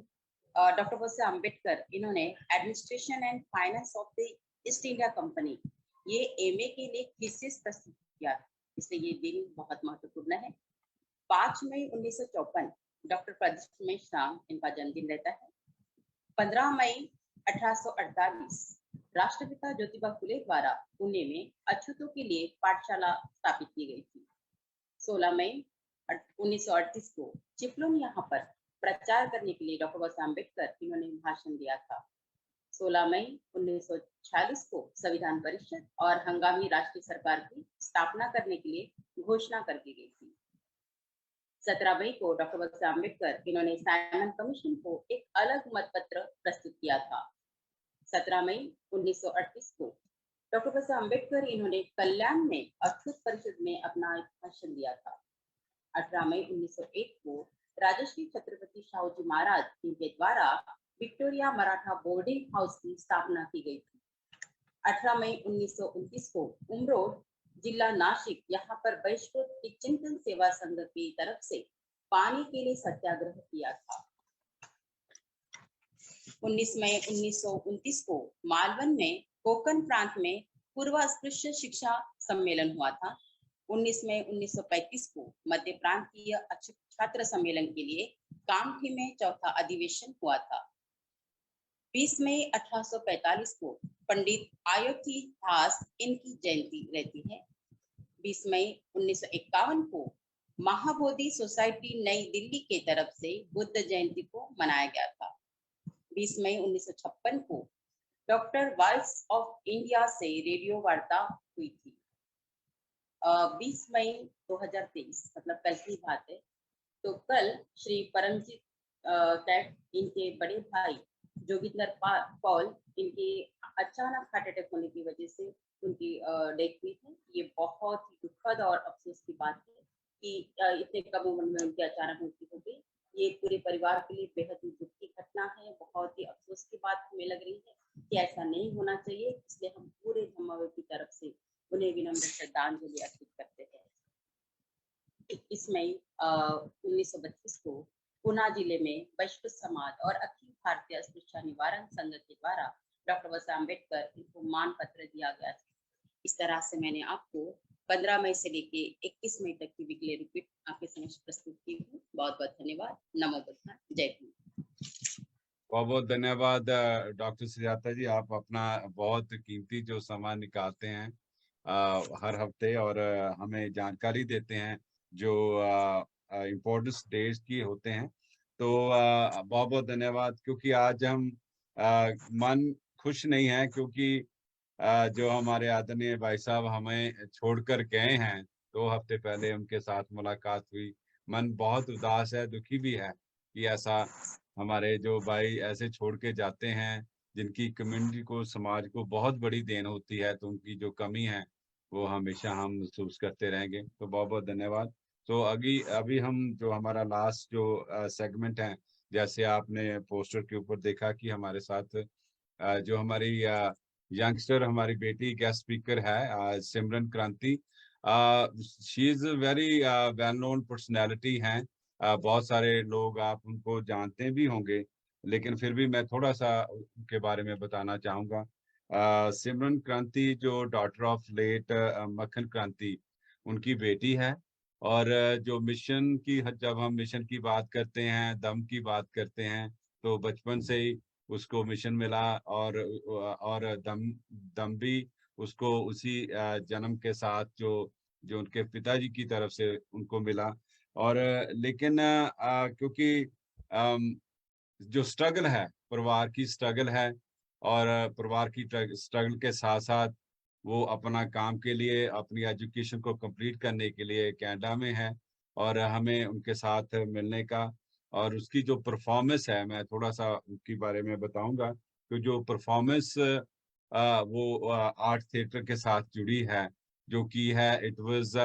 डॉक्टर बाबा साहेब अम्बेडकर इन्होंने administration and finance of the east India company ये एमए के लिए थीसिस प्रस्तुत किया, इसलिए ये दिन बहुत महत्वपूर्ण है। 5 मई 1954 डॉक्टर प्रदीप राम इनका जन्मदिन रहता है। 15 मई 1848 राष्ट्रपिता ज्योतिबा फुले द्वारा पुणे में अछूतों के लिए पाठशाला स्थापित की गई थी। 16 मई 1938 को चिपलून यहाँ पर प्रचार करने के लिए डॉक्टर बाबा साहेब अम्बेडकर इन्होंने भाषण दिया था। 16 मई 1946 को संविधान परिषद और हंगामी राष्ट्रीय सरकार की स्थापना करने के लिए घोषणा कर दी गई थी। 17 मई को डॉक्टर बाबा साहेब अम्बेडकर इन्होंने साइमन कमीशन को एक अलग मत पत्र प्रस्तुत किया था। 17 मई 1938 को डॉक्टर बाबा साहेब अम्बेडकर इन्होंने कल्याण में अछूत परिषद में अपना एक भाषण दिया था। 18 मई 1901 को राजश्री छत्रपति शाहू जी महाराज इनके द्वारा विक्टोरिया मराठा बोर्डिंग हाउस की स्थापना की गई थी। 18 मई 1929 को उमरोड जिला नासिक यहाँ पर बहिष्कृत एक चिंतन सेवा संघ की तरफ से पानी के लिए सत्याग्रह किया था। 19 मई 1929 को मालवन में कोकण प्रांत में पूर्व अस्पृश्य शिक्षा सम्मेलन हुआ था। 19 मई 1935 को मध्य प्रांतीय छात्र सम्मेलन के लिए कामठी में चौथा अधिवेशन हुआ था। 20 मई 1845 को पंडित अयोधी दास इनकी जयंती रहती है। 20 मई 1951 को महाबोधि सोसाइटी नई दिल्ली के तरफ से बुद्ध जयंती को मनाया गया था। 20 मई 1956 को डॉक्टर वॉइस ऑफ इंडिया से रेडियो वार्ता हुई थी। 20 मई 2023 मतलब कल की बात है। तो कल श्री परमजीत कैट इनके बड़े भाई जोगिंदर पॉल इनके अचानक हार्ट अटैक होने की वजह से उनकी डेथ हुई थी। ये बहुत ही दुखद और अफसोस की बात है कि इतने कम उम्र में उनकी अचानक मृत्यु हो गई। ये पूरे परिवार के लिए बेहद ही दुख की घटना है। बहुत ही अफसोस की बात हमें लग रही है कि ऐसा नहीं होना चाहिए, इसलिए हम पूरे धम्मावत की तरफ से उन्हें विनम्र श्रद्धांजलि अर्पित करते हैं। 21 मई 1932 को पुणे जिले में वैश्विक समाज और अखिल भारतीय अस्पृश्यता निवारण संघ के द्वारा डॉक्टर बाबा साहब अम्बेडकर इनको मान पत्र दिया गया था। इस तरह से मैंने आपको 15 मई से लेके 21 मई तक की वीकली रिपीट आपके समक्ष प्रस्तुत की हूँ। बहुत बहुत धन्यवाद। नमो बुद्धाय। जय हिंद। बहुत बहुत धन्यवाद डॉक्टर सुजाता जी। आप अपना बहुत कीमती जो समय निकालते हैं हर हफ्ते और हमें जानकारी देते हैं जो इम्पोर्टेंट डेज की होते हैं। तो बहुत बहुत धन्यवाद। क्योंकि आज हम मन खुश नहीं है क्योंकि जो हमारे आदरणीय भाई साहब हमें छोड़कर गए हैं 2 हफ्ते पहले उनके साथ मुलाकात हुई। मन बहुत उदास है, दुखी भी है कि ऐसा हमारे जो भाई ऐसे छोड़ के जाते हैं जिनकी कम्युनिटी को समाज को बहुत बड़ी देन होती है, तो उनकी जो कमी है वो हमेशा हम महसूस करते रहेंगे। तो बहुत बहुत धन्यवाद। तो अभी हम जो हमारा लास्ट जो सेगमेंट है, जैसे आपने पोस्टर के ऊपर देखा कि हमारे साथ जो हमारी यंगस्टर हमारी बेटी गेस्ट स्पीकर है सिमरन क्रांति। She is very well known personality हैं। बहुत सारे लोग आप उनको जानते भी होंगे, लेकिन फिर भी मैं थोड़ा सा उनके बारे में बताना चाहूँगा। सिमरन क्रांति जो डॉटर ऑफ लेट मक्खन क्रांति उनकी बेटी है। और जो मिशन की जब हम मिशन की बात करते हैं, दम की बात करते हैं, तो बचपन से ही उसको मिशन मिला और दम भी उसको उसी जन्म के साथ जो जो उनके पिताजी की तरफ से उनको मिला। और लेकिन क्योंकि जो स्ट्रगल है, परिवार की स्ट्रगल है, और परिवार की स्ट्रगल के साथ साथ वो अपना काम के लिए अपनी एजुकेशन को कंप्लीट करने के लिए कनाडा में है। और हमें उनके साथ मिलने का और उसकी जो परफॉर्मेंस है, मैं थोड़ा सा उसके बारे में बताऊंगा। तो जो परफॉर्मेंस वो आर्ट थिएटर के साथ जुड़ी है, जो की है, it was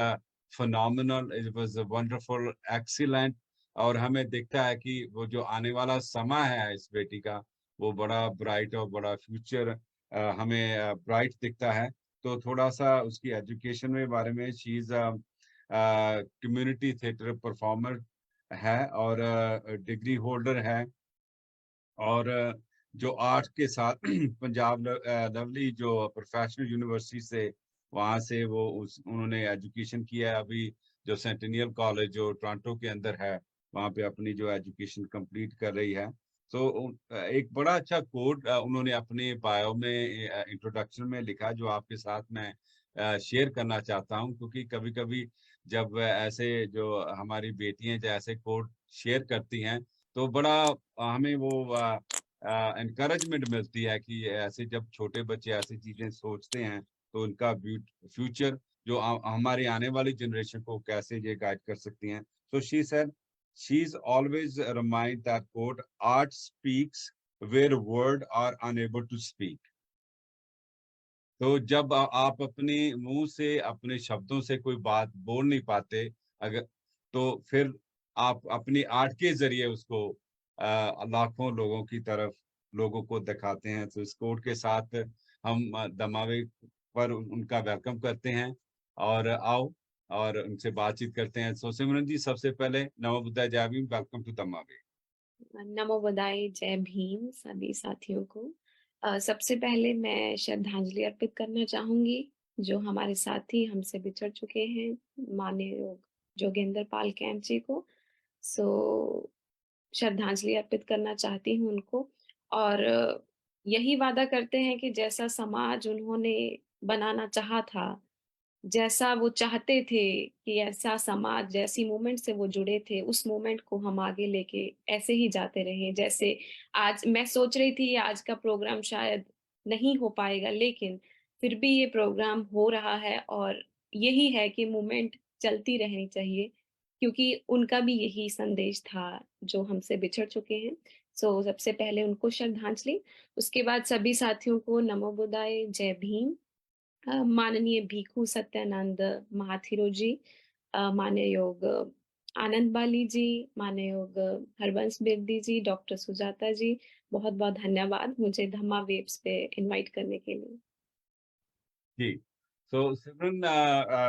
phenomenal, it was wonderful, excellent। और हमें दिखता है कि वो जो आने वाला समय है इस बेटी का, वो बड़ा ब्राइट और बड़ा फ्यूचर हमें ब्राइट दिखता है। तो थोड़ा सा उसकी एजुकेशन में बारे में, she is community theatre performer है और डिग्री होल्डर है। और जो आर्ट के साथ पंजाब लवली जो प्रोफेशनल यूनिवर्सिटी से, वहाँ से वो उन्होंने एजुकेशन किया है। अभी जो सेंटिनियल कॉलेज जो टोरंटो के अंदर है, वहाँ पे अपनी जो एजुकेशन कंप्लीट कर रही है। तो एक बड़ा अच्छा कोट उन्होंने अपने बायो में इंट्रोडक्शन में लिखा, जो आपके साथ मैं शेयर करना चाहता हूँ। क्योंकि कभी कभी जब ऐसे जो हमारी बेटियां जैसे कोट शेयर करती हैं, तो बड़ा हमें वो एनकरेजमेंट मिलती है कि ऐसे जब छोटे बच्चे ऐसी चीजें सोचते हैं, तो उनका फ्यूचर जो हमारी आने वाली जनरेशन को कैसे ये गाइड कर सकती हैं। So she said, she's always remind that quote, art speaks where words are unable to speak। तो जब आप अपने मुंह से अपने शब्दों से कोई बात बोल नहीं पाते, अगर तो फिर आप अपनी आर्ट के जरिए उसको लाखों लोगों की तरफ लोगों को दिखाते हैं। तो इस कोड के साथ हम दमावे पर उनका वेलकम करते हैं और आओ और उनसे बातचीत करते हैं। सो सिमरन जी, सबसे पहले नमो बुद्धाय, जय भीम, वेलकम टू दमावे। नमो बुद्धाय, जय भीम सभी साथियों को। सबसे पहले मैं श्रद्धांजलि अर्पित करना चाहूंगी जो हमारे साथी हमसे बिछड़ चुके हैं, माननीय जोगेंद्र पाल कैंप जी को। सो श्रद्धांजलि अर्पित करना चाहती हूँ उनको, और यही वादा करते हैं कि जैसा समाज उन्होंने बनाना चाहा था, जैसा वो चाहते थे कि ऐसा समाज, जैसी मूवमेंट से वो जुड़े थे, उस मूवमेंट को हम आगे लेके ऐसे ही जाते रहें। जैसे आज मैं सोच रही थी आज का प्रोग्राम शायद नहीं हो पाएगा, लेकिन फिर भी ये प्रोग्राम हो रहा है, और यही है कि मूवमेंट चलती रहनी चाहिए, क्योंकि उनका भी यही संदेश था जो हमसे बिछड़ चुके हैं। सो सबसे पहले उनको श्रद्धांजलि, उसके बाद सभी साथियों को नमो बुद्धाय, जय भीम। माननीय भिखु सत्यानंद महाथिरो जी, माननीय योग आनंद बाली जी, माननीय योग हरबंस बिरदी जी, डॉक्टर सुजाता जी, बहुत बहुत धन्यवाद मुझे धम्मा वेव्स पे इनवाइट करने के लिए। जी। तो सिमरन,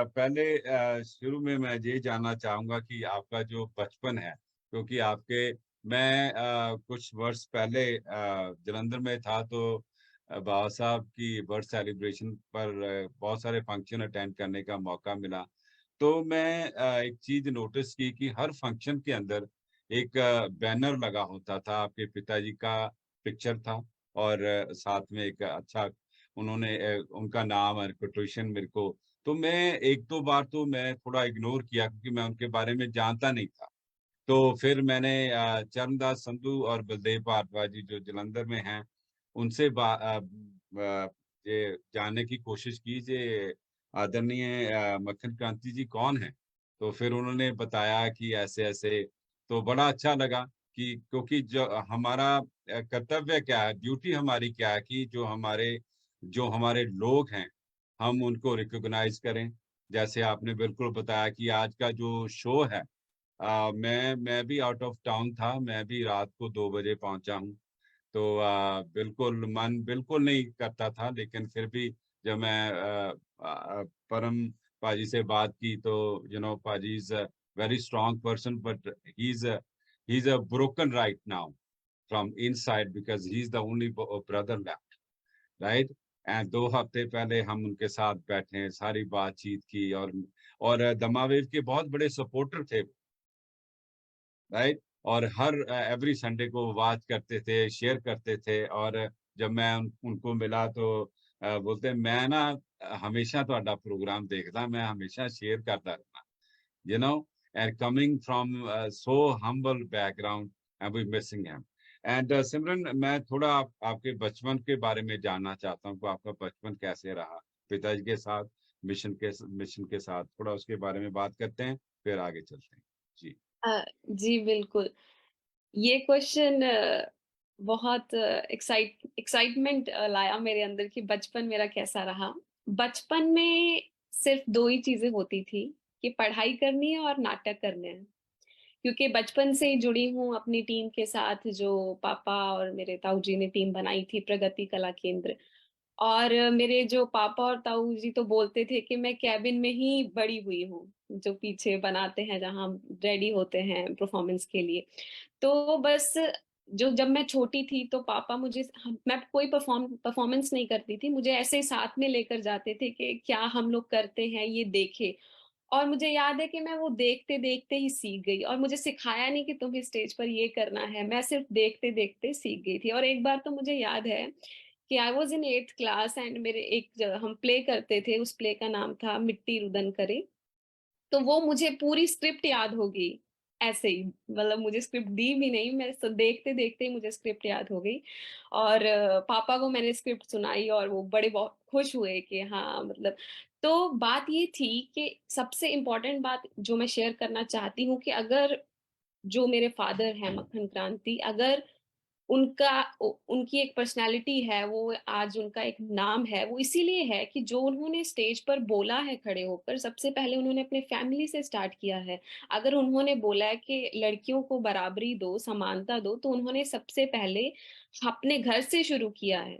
पहले शुरू में मैं ये जानना चाहूंगा कि आपका जो बचपन है, क्योंकि आपके मैं कुछ वर्ष पहले जलंधर में था, तो बाबा साहब की बर्थ सेलिब्रेशन पर बहुत सारे फंक्शन अटेंड करने का मौका मिला। तो मैं एक चीज नोटिस की कि हर फंक्शन के अंदर एक बैनर लगा होता था, आपके पिताजी का पिक्चर था, और साथ में एक अच्छा उन्होंने उनका नाम और कोटेशन मेरे को, तो मैं एक दो बार तो मैं थोड़ा इग्नोर किया क्योंकि मैं उनके बारे में जानता नहीं था। तो फिर मैंने चरणदास संधू और बलदेव भारद्वाज जी जो जलंधर में हैं, उनसे ये जानने की कोशिश की जे आदरणीय मक्खन क्रांति जी कौन है। तो फिर उन्होंने बताया कि ऐसे ऐसे, तो बड़ा अच्छा लगा कि क्योंकि जो हमारा कर्तव्य क्या है, ड्यूटी हमारी क्या है कि जो हमारे लोग हैं, हम उनको रिकॉग्नाइज करें। जैसे आपने बिल्कुल बताया कि आज का जो शो है, मैं भी आउट ऑफ टाउन था, मैं भी रात को 2 बजे पहुंचा हूँ। तो बिल्कुल मन बिल्कुल नहीं करता था, लेकिन फिर भी जब मैं परम पाजी से बात की तो पाजी is a very strong person, but he is a broken right now from inside because he is the only brother left, right. And 2 हफ्ते पहले हम उनके साथ बैठे, सारी बातचीत की, और दमावेव के बहुत बड़े सपोर्टर थे, राइट। और हर एवरी संडे को वाच करते थे, शेयर करते थे। और जब मैं उनको मिला तो बोलते मैं ना हमेशा ਤੁਹਾਡਾ प्रोग्राम देखता, मैं हमेशा शेयर करता रहना, and coming from so humble background, and we missing him. And सिमरन, मैं थोड़ा आपके बचपन के बारे में जानना चाहता हूँ कि आपका बचपन कैसे रहा पिताजी के साथ, मिशन के साथ, थोड़ा उसके बारे में बात करते हैं, फिर आगे चलते हैं। जी। जी बिल्कुल, ये क्वेश्चन बहुत एक्साइटमेंट लाया मेरे अंदर कि बचपन मेरा कैसा रहा। बचपन में सिर्फ दो ही चीजें होती थी कि पढ़ाई करनी है और नाटक करने हैं, क्योंकि बचपन से ही जुड़ी हूँ अपनी टीम के साथ, जो पापा और मेरे ताऊ जी ने टीम बनाई थी, प्रगति कला केंद्र। और मेरे जो पापा और ताऊ जी तो बोलते थे कि मैं कैबिन में ही बड़ी हुई हूँ, जो पीछे बनाते हैं जहाँ हम रेडी होते हैं परफॉर्मेंस के लिए। तो बस जो जब मैं छोटी थी तो पापा मैं कोई परफॉर्मेंस नहीं करती थी, मुझे ऐसे ही साथ में लेकर जाते थे कि क्या हम लोग करते हैं ये देखे। और मुझे याद है कि मैं वो देखते देखते ही सीख गई, और मुझे सिखाया नहीं कि तुम्हें स्टेज पर ये करना है, मैं सिर्फ देखते देखते सीख गई थी। और एक बार तो मुझे याद है कि I was in 8th class, and मेरे एक जगह हम प्ले करते थे, उस प्ले का नाम था मिट्टी रुदन करे। तो वो मुझे पूरी स्क्रिप्ट याद होगी ऐसे ही, मतलब मुझे स्क्रिप्ट दी भी नहीं, मैं देखते देखते ही मुझे स्क्रिप्ट याद हो गई। और पापा को मैंने स्क्रिप्ट सुनाई और वो बड़े बहुत खुश हुए कि हाँ, मतलब। तो बात ये थी कि सबसे इम्पोर्टेंट बात जो मैं शेयर करना चाहती हूँ कि अगर जो मेरे फादर हैं मक्खन क्रांति, अगर उनकी एक पर्सनालिटी है, वो आज उनका एक नाम है, वो इसीलिए है कि जो उन्होंने स्टेज पर बोला है खड़े होकर, सबसे पहले उन्होंने अपने फैमिली से स्टार्ट किया है। अगर उन्होंने बोला है कि लड़कियों को बराबरी दो, समानता दो, तो उन्होंने सबसे पहले अपने घर से शुरू किया है।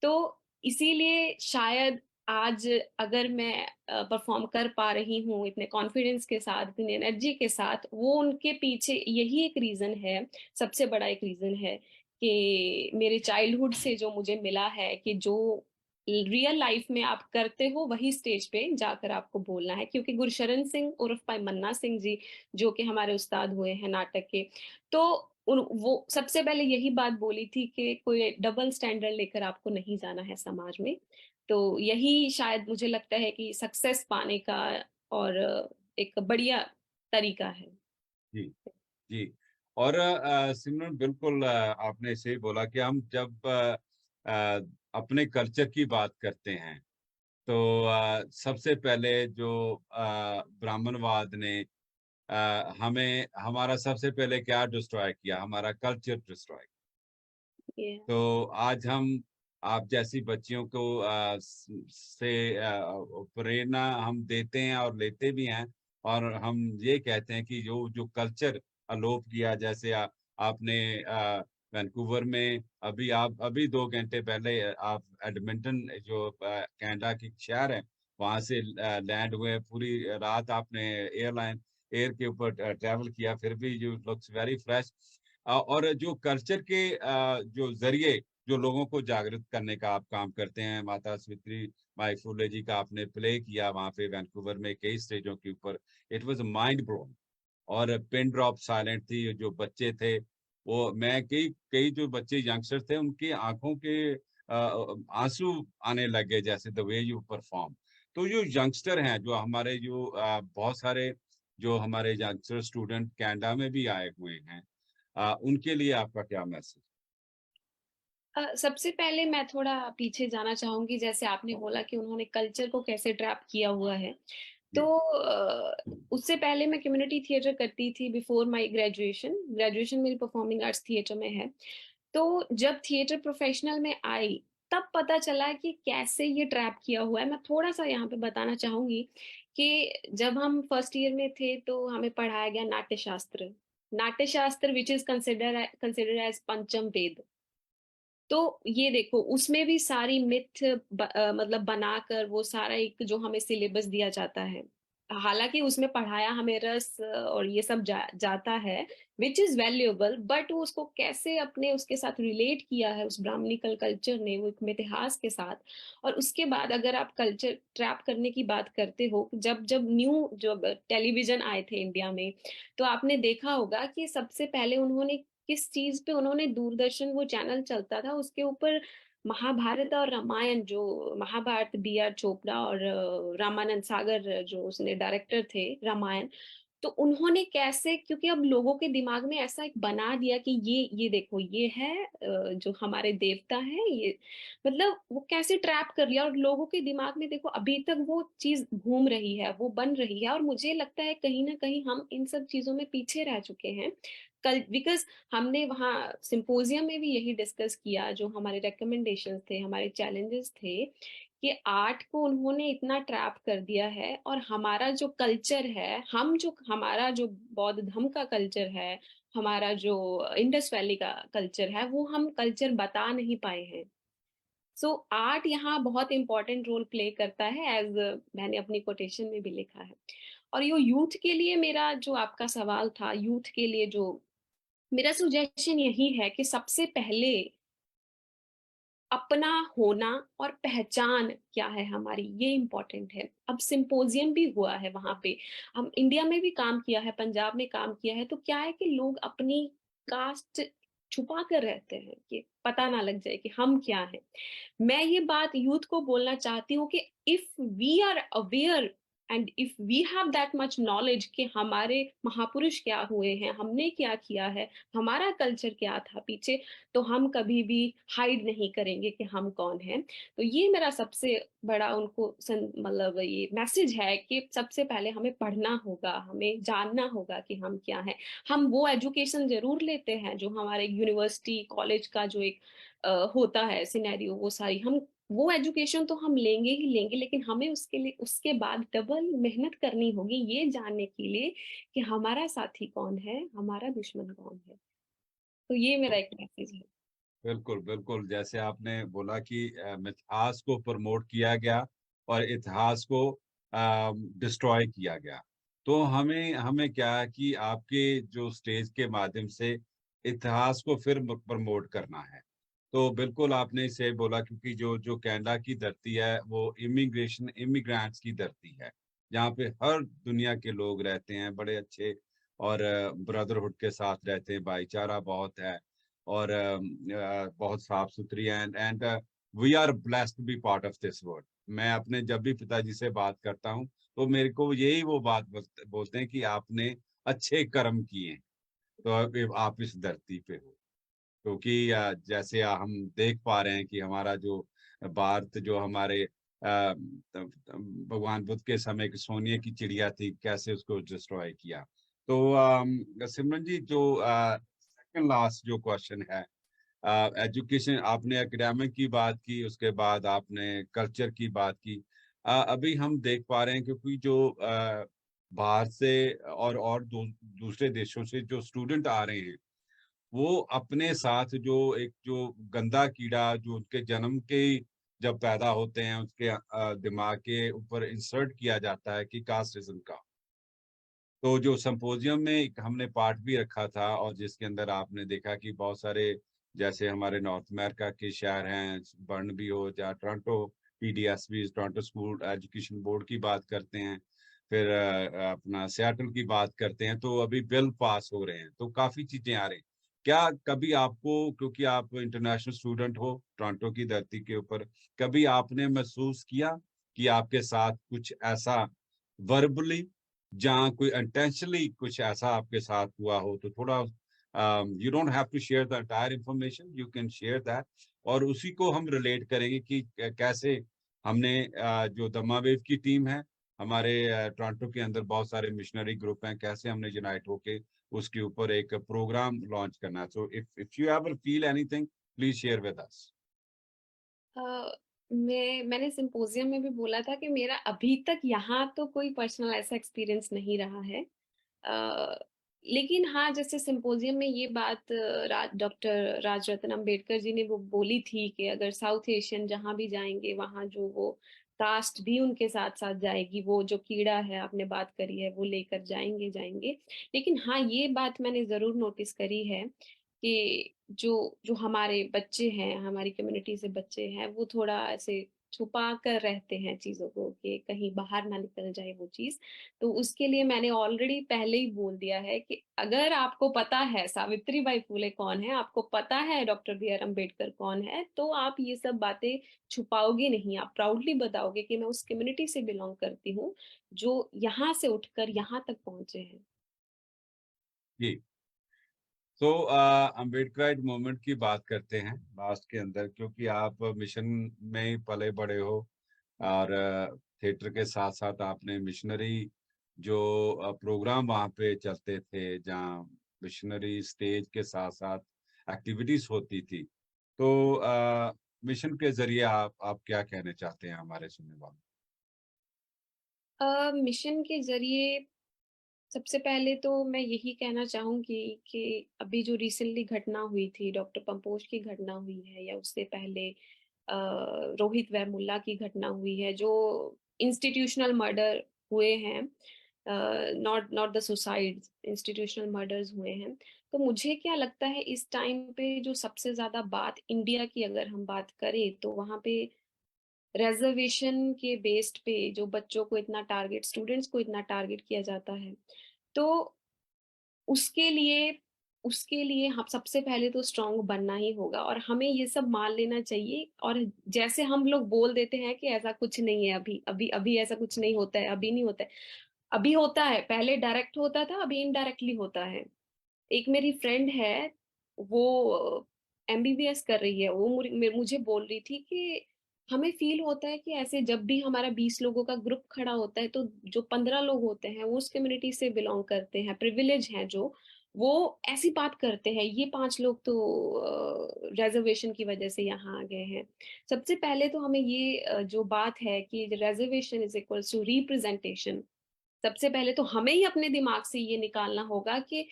तो इसीलिए शायद आज अगर मैं परफॉर्म कर पा रही हूँ इतने कॉन्फिडेंस के साथ, इतनी एनर्जी के साथ, वो उनके पीछे यही एक रीजन है, सबसे बड़ा एक रीजन है कि मेरे चाइल्डहुड से जो मुझे मिला है कि जो रियल लाइफ में आप करते हो वही स्टेज पे जाकर आपको बोलना है। क्योंकि गुरशरण सिंह उर्फ भाई मन्ना सिंह जी, जो कि हमारे उस्ताद हुए हैं नाटक के, तो वो सबसे पहले यही बात बोली थी कि कोई डबल स्टैंडर्ड लेकर आपको नहीं जाना है समाज में। तो यही शायद मुझे लगता है कि सक्सेस पाने का और एक बढ़िया तरीका है। जी जी। और सिमरन बिल्कुल आपने सही बोला कि हम जब अपने कल्चर की बात करते हैं तो सबसे पहले जो ब्राह्मणवाद ने हमें हमारा सबसे पहले क्या डिस्ट्रॉय किया, हमारा कल्चर डिस्ट्रॉय। ये तो आज हम आप जैसी बच्चियों को से प्रेरणा हम देते हैं और लेते भी हैं, और हम ये कहते हैं कि जो जो कल्चर अलोप किया, जैसे आपने वैंकूवर में आप अभी 2 घंटे पहले आप एडमिंटन जो कनाडा की शहर है वहां से लैंड हुए, पूरी रात आपने एयर के ऊपर ट्रैवल किया, फिर भी यू लुक्स वेरी फ्रेश। और जो कल्चर के जो जरिए जो लोगों को जागृत करने का आप काम करते हैं, माता सावित्री बाई फुले जी का आपने प्ले किया वहां पे वैंकूवर में कई स्टेजों के ऊपर, इट वाज माइंड ब्लोइंग। और पिन ड्रॉप साइलेंट थी, जो बच्चे थे वो, मैं कई कई जो बच्चे यंगस्टर थे उनकी आंखों के आंसू आने लगे, जैसे द वे यू परफॉर्म। तो जो यंगस्टर हैं, जो हमारे जो बहुत सारे जो हमारे यंगस्टर स्टूडेंट कनाडा में भी आए हुए हैं, उनके लिए आपका क्या मैसेज? सबसे पहले मैं थोड़ा पीछे जाना चाहूंगी, जैसे आपने बोला कि उन्होंने कल्चर को कैसे ट्रैप किया हुआ है। तो जी उससे पहले मैं कम्युनिटी थिएटर करती थी बिफोर माय ग्रेजुएशन। ग्रेजुएशन मेरी परफॉर्मिंग आर्ट्स थिएटर में है। तो जब थिएटर प्रोफेशनल में आई, तब पता चला कि कैसे ये ट्रैप किया हुआ है। मैं थोड़ा सा यहाँ पे बताना चाहूंगी कि जब हम फर्स्ट ईयर में थे तो हमें पढ़ाया गया नाट्य शास्त्र। नाट्य शास्त्र विच इज कंसिडर्ड एज पंचम वेद। तो ये देखो, उसमें भी सारी मिथ मतलब बनाकर वो सारा एक जो हमें सिलेबस दिया जाता है, हालांकि उसमें पढ़ाया हमें रस और ये सब जाता है, विच इज वैल्यूएबल, बट उसको कैसे अपने उसके साथ रिलेट किया है उस ब्राह्मणिकल कल्चर ने, वो एक इतिहास के साथ। और उसके बाद अगर आप कल्चर ट्रैप करने की बात करते हो, जब जब जब टेलीविजन आए थे इंडिया में, तो आपने देखा होगा कि सबसे पहले उन्होंने किस चीज पे, उन्होंने दूरदर्शन वो चैनल चलता था उसके ऊपर महाभारत और रामायण, जो महाभारत बी आर चोपड़ा और रामानंद सागर जो उसने डायरेक्टर थे रामायण, तो उन्होंने कैसे, क्योंकि अब लोगों के दिमाग में ऐसा एक बना दिया कि ये देखो ये है जो हमारे देवता है ये, मतलब वो कैसे ट्रैप कर लिया, और लोगों के दिमाग में देखो अभी तक वो चीज घूम रही है, वो बन रही है। और मुझे लगता है कहीं ना कहीं हम इन सब चीजों में पीछे रह चुके हैं कल, बिकॉज हमने वहाँ सिंपोजियम में भी यही डिस्कस किया, जो हमारे रिकमेंडेशंस थे, हमारे चैलेंजेस थे, कि आर्ट को उन्होंने इतना ट्रैप कर दिया है। और हमारा जो कल्चर है, हमारा जो बौद्ध धर्म का कल्चर है, हमारा जो इंडस वैली का कल्चर है, वो हम कल्चर बता नहीं पाए हैं। सो आर्ट यहाँ बहुत इंपॉर्टेंट रोल प्ले करता है, एज मैंने अपनी कोटेशन में भी लिखा है। और ये यूथ के लिए, मेरा जो आपका सवाल था, यूथ के लिए जो मेरा सुजेशन यही है कि सबसे पहले अपना होना और पहचान क्या है हमारी, ये इम्पोर्टेंट है। अब सिंपोजियम भी हुआ है वहां पे, हम इंडिया में भी काम किया है, पंजाब में काम किया है, तो क्या है कि लोग अपनी कास्ट छुपा कर रहते हैं कि पता ना लग जाए कि हम क्या हैं। मैं ये बात यूथ को बोलना चाहती हूँ कि if we are aware and if we have that much knowledge कि हमारे महापुरुष क्या हुए हैं, हमने क्या किया है, हमारा कल्चर क्या था पीछे, तो हम कभी भी हाइड नहीं करेंगे कि हम कौन हैं। तो ये मेरा सबसे बड़ा उनको मतलब ये मैसेज है कि सबसे पहले हमें पढ़ना होगा, हमें जानना होगा कि हम क्या हैं। हम वो एजुकेशन जरूर लेते हैं जो हमारे यूनिवर्सिटी कॉलेज का जो एक होता है सिनेरियो, वो सारी हम वो एजुकेशन तो हम लेंगे ही लेंगे, लेकिन हमें उसके लिए उसके बाद डबल मेहनत करनी होगी ये जानने के लिए कि हमारा साथी कौन है, हमारा दुश्मन कौन है। तो ये मेरा एक मैसेज है। बिल्कुल बिल्कुल, जैसे आपने बोला कि इतिहास को प्रमोट किया गया और इतिहास को डिस्ट्रॉय किया गया, तो हमें हमें क्या है कि आपके जो स्टेज के माध्यम से इतिहास को फिर प्रमोट करना है। तो बिल्कुल आपने इसे बोला, क्योंकि जो जो कनाडा की धरती है वो इमिग्रेंट्स की धरती है, जहाँ पे हर दुनिया के लोग रहते हैं, बड़े अच्छे और ब्रदरहुड के साथ रहते हैं, भाईचारा बहुत है और बहुत साफ सुथरी and we are blessed to be part of this world. मैं अपने जब भी पिताजी से बात करता हूँ तो मेरे को यही वो बात बोलते हैं कि आपने अच्छे कर्म किए हैं, तो आप इस धरती पे हो। क्योंकि जैसे हम देख पा रहे हैं कि हमारा जो भारत, जो हमारे भगवान बुद्ध के समय की सोने की चिड़िया थी, कैसे उसको डिस्ट्रॉय किया। तो सिमरन जी, जो सेकंड लास्ट जो क्वेश्चन है, एजुकेशन, आपने एकेडमिक की बात की, उसके बाद आपने कल्चर की बात की। अभी हम देख पा रहे हैं क्योंकि जो बाहर से और दूसरे देशों से जो स्टूडेंट आ रहे हैं, वो अपने साथ जो एक जो गंदा कीड़ा जो उनके जन्म के ही जब पैदा होते हैं उसके दिमाग के ऊपर इंसर्ट किया जाता है कि कास्टिज्म का। तो जो सिंपोजियम में एक हमने पार्ट भी रखा था और जिसके अंदर आपने देखा कि बहुत सारे, जैसे हमारे नॉर्थ अमेरिका के शहर हैं, बर्नबी हो या Toronto, TDSB Toronto school education board की बात करते हैं, फिर अपना सियाटल की बात करते हैं, तो अभी बिल पास हो रहे हैं, तो काफी चीजें आ रही हैं। क्या कभी आपको, क्योंकि आप इंटरनेशनल स्टूडेंट हो टोरंटो की धरती के ऊपर, कभी आपने महसूस किया कि आपके साथ कुछ ऐसा वर्बली, जहाँ कोई इंटेंशनली कुछ ऐसा आपके साथ हुआ हो, तो थोड़ा you don't have to share the entire information, you can share that, और उसी को हम रिलेट करेंगे कि कैसे हमने जो दम्मा वेव की टीम है हमारे टोरंटो के अंदर, बहुत सारे मिशनरी ग्रुप हैं, कैसे हमने यूनाइट होके उसके ऊपर एक प्रोग्राम लॉन्च करना है। So if you ever feel anything, please share with us. मैंने सिंपोजियम में भी बोला था कि मेरा अभी तक यहाँ तो कोई पर्सनल ऐसा एक्सपीरियंस नहीं रहा है। लेकिन हाँ, जैसे सिंपोजियम में ये बात डॉक्टर राजरत्न अम्बेडकर जी ने वो बोली थी कि अगर साउथ एशियन जहाँ भी जाएंगे वहाँ जो वो कास्ट भी उनके साथ साथ जाएगी, वो जो कीड़ा है आपने बात करी है वो लेकर जाएंगे जाएंगे। लेकिन हाँ, ये बात मैंने जरूर नोटिस करी है कि जो जो हमारे बच्चे हैं, हमारी कम्युनिटी से बच्चे हैं, वो थोड़ा ऐसे छुपा कर रहते हैं चीज़ों को कि कहीं बाहर ना निकल जाए वो चीज़। तो उसके लिए मैंने ऑलरेडी पहले ही बोल दिया है कि अगर आपको पता है सावित्री बाई फुले कौन है, आपको पता है डॉक्टर बी आर अम्बेडकर कौन है, तो आप ये सब बातें छुपाओगे नहीं, आप प्राउडली बताओगे कि मैं उस कम्युनिटी से बिलोंग करती हूँ जो यहाँ से उठकर यहाँ तक पहुंचे हैं। जी। तो अम्बेडकराइट मूवमेंट की बात करते हैं लास्ट के अंदर, क्योंकि आप मिशन में ही पले बड़े हो और थिएटर के साथ साथ आपने मिशनरी जो प्रोग्राम वहाँ पे चलते थे, जहाँ मिशनरी स्टेज के साथ साथ एक्टिविटीज होती थी, तो मिशन के जरिए आप क्या कहना चाहते हैं हमारे सुनने वालों? मिशन के जरिए सबसे पहले तो मैं यही कहना चाहूंगी कि अभी जो रिसेंटली घटना हुई थी, डॉक्टर पंपोश की घटना हुई है, या उससे पहले रोहित वेमुल्ला की घटना हुई है, जो इंस्टीट्यूशनल मर्डर हुए हैं, not not the suicide, institutional murders हुए हैं। तो मुझे क्या लगता है इस टाइम पे जो सबसे ज्यादा बात इंडिया की अगर हम बात करें तो वहाँ पे रिजर्वेशन के बेस्ड पे जो बच्चों को इतना टारगेट, स्टूडेंट्स को इतना टारगेट किया जाता है, तो उसके लिए उसके लिए हम सबसे पहले तो स्ट्रांग बनना ही होगा और हमें ये सब मान लेना चाहिए। और जैसे हम लोग बोल देते हैं कि ऐसा कुछ नहीं है, अभी अभी अभी ऐसा कुछ नहीं होता है, अभी नहीं होता है, अभी होता है, पहले डायरेक्ट होता था, अभी इनडायरेक्टली होता है। एक मेरी फ्रेंड है, वो एमबीबीएस कर रही है, वो मुझे बोल रही थी कि हमें फील होता है कि ऐसे जब भी हमारा 20 लोगों का ग्रुप खड़ा होता है तो जो 15 लोग होते हैं वो उस कम्युनिटी से बिलोंग करते हैं, प्रिविलेज हैं जो, वो ऐसी बात करते हैं, ये 5 लोग तो रिजर्वेशन की वजह से यहाँ आ गए हैं। सबसे पहले तो हमें ये जो बात है कि reservation is equals to representation, सबसे पहले तो हमें ही अपने दिमाग से ये निकालना होगा कि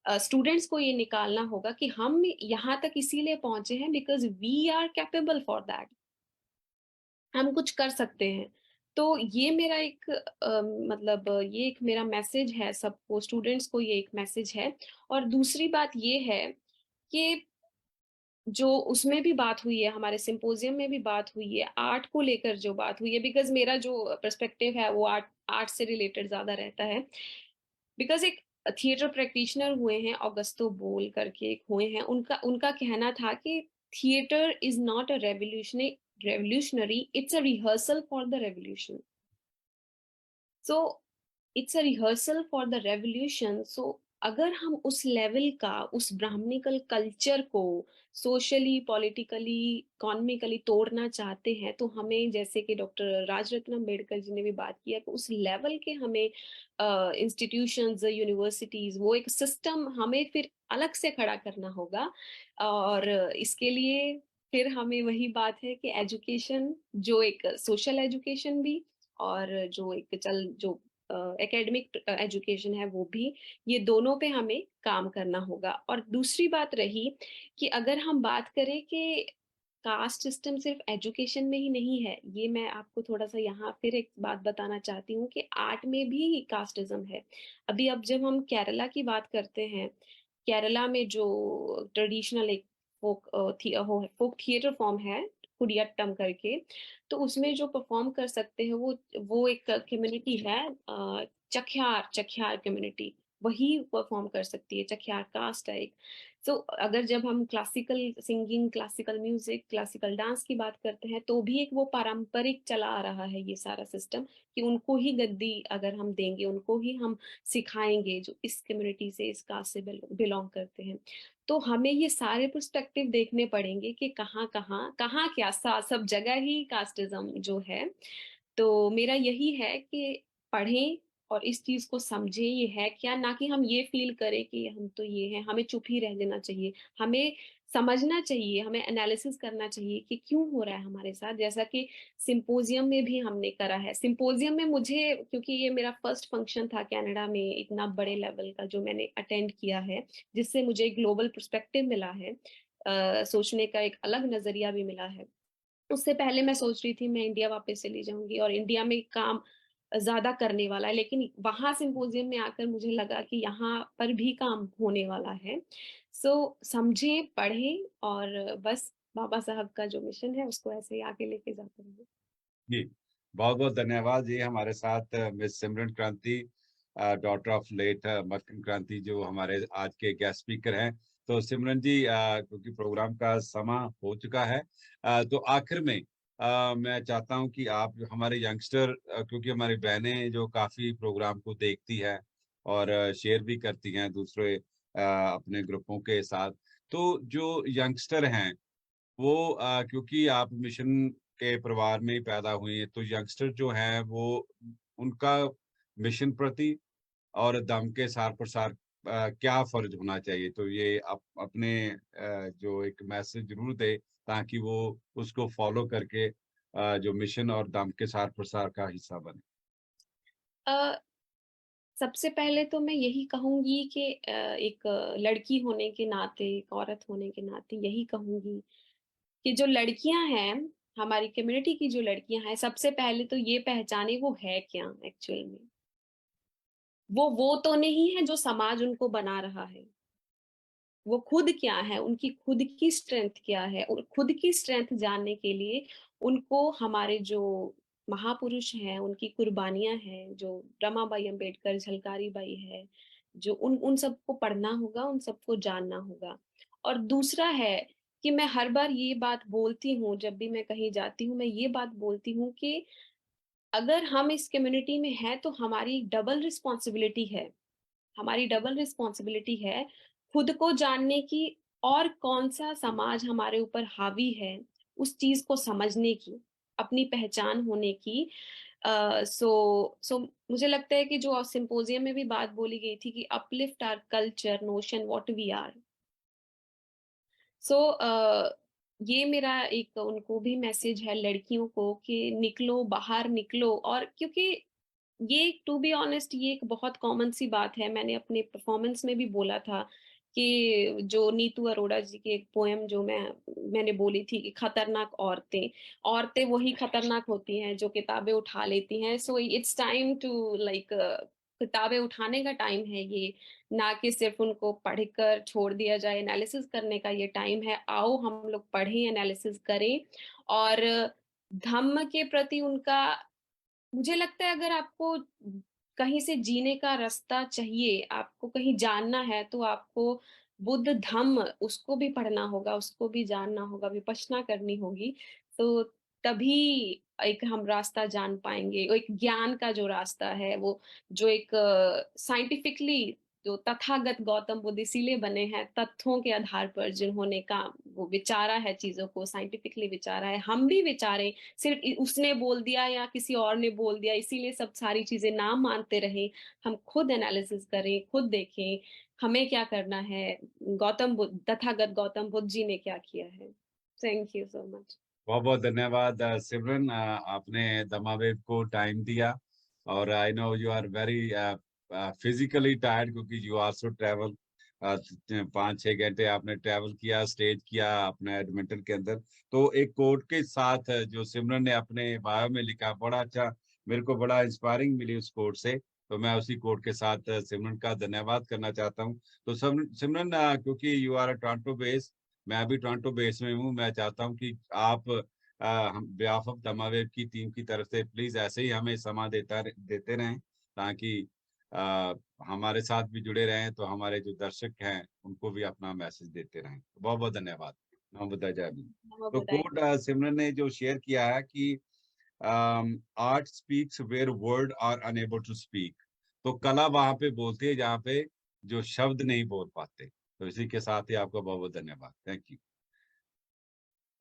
स्टूडेंट्स को ये निकालना होगा कि हम यहाँ तक इसीलिए पहुंचे हैं because we are capable for that, हम कुछ कर सकते हैं। तो ये मेरा एक मतलब ये एक मेरा मैसेज है सबको, स्टूडेंट्स को ये एक मैसेज है। और दूसरी बात ये है कि जो उसमें भी बात हुई है, हमारे सिंपोजियम में भी बात हुई है, आर्ट को लेकर जो बात हुई है, बिकॉज मेरा जो पर्सपेक्टिव है वो आर्ट आर्ट से रिलेटेड ज्यादा रहता है। बिकॉज एक थिएटर प्रैक्टिशनर हुए हैं, ऑगस्टो बोल करके एक हुए हैं, उनका उनका कहना था कि theatre is not a revolutionary, it's a rehearsal for the revolution. So it's a rehearsal for the revolution. So अगर हम उस लेवल का, उस ब्राह्मणिकल कल्चर को सोशली, पॉलिटिकली, इकोनॉमिकली तोड़ना चाहते हैं, तो हमें, जैसे कि डॉक्टर राजरत्न अम्बेडकर जी ने भी बात किया, कि उस लेवल के हमें इंस्टीट्यूशंस, यूनिवर्सिटीज, वो एक सिस्टम हमें फिर अलग से खड़ा करना होगा। और इसके लिए फिर हमें वही बात है कि एजुकेशन, जो एक सोशल एजुकेशन भी, और जो एक जो एकेडमिक एजुकेशन है वो भी, ये दोनों पे हमें काम करना होगा। और दूसरी बात रही कि अगर हम बात करें कि कास्ट सिस्टम सिर्फ एजुकेशन में ही नहीं है, ये मैं आपको थोड़ा सा यहाँ फिर एक बात बताना चाहती हूँ कि आर्ट में भी कास्टिज्म है। अभी अब जब हम केरला की बात करते हैं, केरला में जो ट्रेडिशनल एक फोक थिएटर फॉर्म है, कुडियाट्टम करके, तो उसमें जो परफॉर्म कर सकते हैं वो एक कम्युनिटी है, चख्यार चख्यार कम्युनिटी, वही परफॉर्म कर सकती है, चख्यार कास्ट है एक। तो अगर जब हम classical singing, classical music, classical dance की बात करते हैं, तो भी एक वो पारंपरिक चला आ रहा है ये सारा सिस्टम, कि उनको ही गद्दी अगर हम देंगे, उनको ही हम सिखाएंगे जो इस कम्युनिटी से, इस कास्ट से बिलोंग करते हैं। तो हमें ये सारे पर्सपेक्टिव देखने पड़ेंगे कि कहाँ कहाँ कहाँ क्या सब जगह ही कास्टिज्म जो है। तो मेरा यही है कि पढ़ें और इस चीज को समझें ये है क्या, ना कि हम ये फील करें कि हम तो ये हैं, हमें चुप ही रह जाना चाहिए। हमें समझना चाहिए, हमें एनालिसिस करना चाहिए कि क्यों हो रहा है हमारे साथ, जैसा कि सिंपोजियम में भी हमने करा है। सिंपोजियम में मुझे, क्योंकि ये मेरा फर्स्ट फंक्शन था कनाडा में इतना बड़े लेवल का जो मैंने अटेंड किया है, जिससे मुझे ग्लोबल पर्सपेक्टिव मिला है, सोचने का एक अलग नजरिया भी मिला है। उससे पहले मैं सोच रही थी मैं इंडिया वापस चली जाऊंगी और इंडिया में काम ज्यादा करने वाला है, लेकिन वहां सिंपोजियम में आकर मुझे लगा कि यहाँ पर भी काम होने वाला है। सो समझें, पढ़ें, और बस बाबा साहब का जो मिशन है उसको ऐसे ही आगे लेके जाते रहें। जी, बहुत बहुत धन्यवाद। ये हमारे साथ मिस सिमरन क्रांति, डॉटर ऑफ लेट मक्खन क्रांति, जो हमारे आज के गेस्ट स्पीकर हैं। तो सिमरन जी, क्योंकि प्रोग्राम का समय हो चुका है, तो आखिर में मैं चाहता हूं कि आप हमारे यंगस्टर, क्योंकि हमारी बहनें जो काफी प्रोग्राम को देखती है और शेयर भी करती हैं दूसरे अपने ग्रुपों के साथ, तो जो यंगस्टर हैं वो क्योंकि आप मिशन के परिवार में ही पैदा हुई हैं, तो यंगस्टर जो हैं वो उनका मिशन प्रति और दम के सार प्रसार क्या फर्ज होना चाहिए, तो ये अपने जो एक मैसेज जरूर दे, ताकि वो उसको फॉलो करके जो मिशन और दम के सार प्रसार का हिस्सा बने। अ, सबसे पहले तो मैं यही कहूंगी कि एक लड़की होने के नाते, एक औरत होने के नाते यही कहूंगी कि जो लड़कियां हैं, हमारी कम्युनिटी की जो लड़कियां हैं, सबसे पहले तो ये पहचाने वो है क्या एक्चुअल में। वो तो नहीं है जो समाज उनको बना रहा है, वो खुद क्या है, उनकी खुद की स्ट्रेंथ क्या है। और खुद की स्ट्रेंथ जानने के लिए उनको हमारे जो महापुरुष हैं उनकी कुर्बानियां हैं, जो रमाबाई अंबेडकर, झलकारी बाई है, जो उन सबको पढ़ना होगा, उन सबको जानना होगा। और दूसरा है कि मैं हर बार ये बात बोलती हूँ, जब भी मैं कहीं जाती हूँ, मैं ये बात बोलती हूँ कि अगर हम इस कम्युनिटी में हैं, तो हमारी डबल रिस्पॉन्सिबिलिटी है। हमारी डबल रिस्पॉन्सिबिलिटी है खुद को जानने की, और कौन सा समाज हमारे ऊपर हावी है उस चीज को समझने की, अपनी पहचान होने की। सो मुझे लगता है कि जो सिंपोजियम में भी बात बोली गई थी कि uplift our culture notion what we are. So ये मेरा एक उनको भी मैसेज है लड़कियों को कि निकलो, बाहर निकलो। और क्योंकि ये टू बी ऑनेस्ट ये एक बहुत कॉमन सी बात है, मैंने अपने परफॉर्मेंस में भी बोला था कि जो नीतू अरोड़ा जी की एक पोएम जो मैंने बोली थी कि खतरनाक औरतें, औरतें वही खतरनाक होती हैं जो किताबें उठा लेती हैं। So it's time to like किताबें उठाने का टाइम है ये, ना कि सिर्फ उनको पढ़कर छोड़ दिया जाए। एनालिसिस करने का ये टाइम है, आओ हम लोग पढ़ें, एनालिसिस करें। और धम्म के प्रति उनका, मुझे लगता है अगर आपको कहीं से जीने का रास्ता चाहिए, आपको कहीं जानना है, तो आपको बुद्ध धम्म उसको भी पढ़ना होगा, उसको भी जानना होगा, विपश्यना करनी होगी। तो तभी एक हम रास्ता जान पाएंगे। वो एक ज्ञान का जो रास्ता है, वो जो एक साइंटिफिकली जो तथागत गौतम बुद्ध इसीलिए बने हैं, तथ्यों के आधार पर जिन्होंने काम वो विचारा है, चीजों को साइंटिफिकली विचारा है। हम भी विचारें, सिर्फ उसने बोल दिया या किसी और ने बोल दिया इसीलिए सब सारी चीजें ना मानते रहे। हम खुद एनालिसिस करें, खुद देखें हमें क्या करना है, गौतम बुद्ध, तथागत गौतम बुद्ध जी ने क्या किया है। Thank you so much. बहुत बहुत धन्यवाद सिमरन, आपने दमावेव को टाइम दिया। और I know you are very physically tired, क्योंकि यू आल्सो ट्रैवल 5-6 घंटे आपने ट्रैवल किया, स्टेज किया अपने एडमिंटन के अंदर। तो एक कोट के साथ जो सिमरन ने अपने बायो में लिखा, बड़ा अच्छा, मेरे को बड़ा इंस्पायरिंग मिली उस कोट से। तो मैं उसी कोट के साथ सिमरन का धन्यवाद करना चाहता हूँ। तो सिमरन, क्योंकि you are a Toronto base, मैं भी टोरंटो बेस में हूँ, मैं चाहता हूँ कि आप हम बिहाफ ऑफ दमावेव की टीम की तरफ से प्लीज ऐसे ही हमें समय देते रहें, ताकि हमारे साथ भी जुड़े रहें, तो हमारे जो दर्शक हैं उनको भी अपना मैसेज देते रहें। बहुत बहुत धन्यवाद। नाम बताया जाए अभी। नमो तो बुद्धाय। कोड सिमरन ने जो शेयर किया है कि art speaks where word are unable to speak. तो कला वहां पे बोलती है जहाँ पे जो शब्द नहीं बोल पाते। तो इसी के साथ ही आपका बहुत बहुत धन्यवाद, थैंक यू।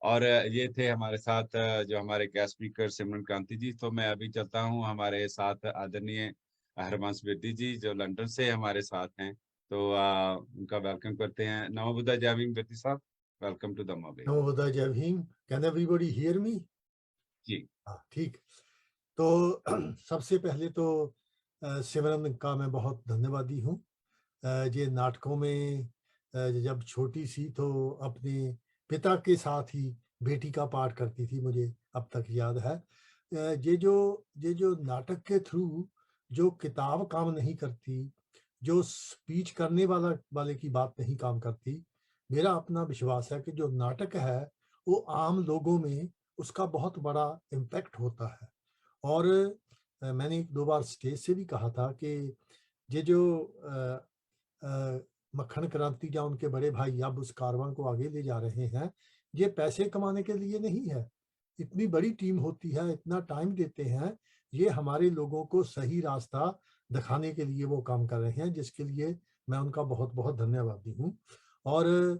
और ये थे हमारे साथ जो हमारे गेस्ट स्पीकर सिमरन क्रांति जी। तो मैं अभी चलता हूँ हमारे साथ आदरणीय हरवंश बेदी जी, जो लंदन से हमारे साथ हैं। तो उनका वेलकम करते हैं। नमो बुद्धा जय भीम बेदी साहब, वेलकम टू दमा वे। नमो बुद्धाय जय Bhim. Can everybody hear me? जी हाँ, ठीक। तो सबसे पहले तो सिमरन का मैं बहुत धन्यवादी हूँ। ये नाटकों में जब छोटी सी तो अपने पिता के साथ ही बेटी का पाठ करती थी, मुझे अब तक याद है। ये जो नाटक के थ्रू जो किताब काम नहीं करती, जो स्पीच करने वाले की बात नहीं काम करती, मेरा अपना विश्वास है कि जो नाटक है वो आम लोगों में उसका बहुत बड़ा इम्पैक्ट होता है। और मैंने 1-2 बार स्टेज से भी कहा था कि ये जो मक्खन क्रांति या उनके बड़े भाई अब उस कारवां को आगे ले जा रहे हैं, ये पैसे कमाने के लिए नहीं है। इतनी बड़ी टीम होती है, इतना टाइम देते हैं, ये हमारे लोगों को सही रास्ता दिखाने के लिए वो काम कर रहे हैं, जिसके लिए मैं उनका बहुत बहुत धन्यवादी हूँ। और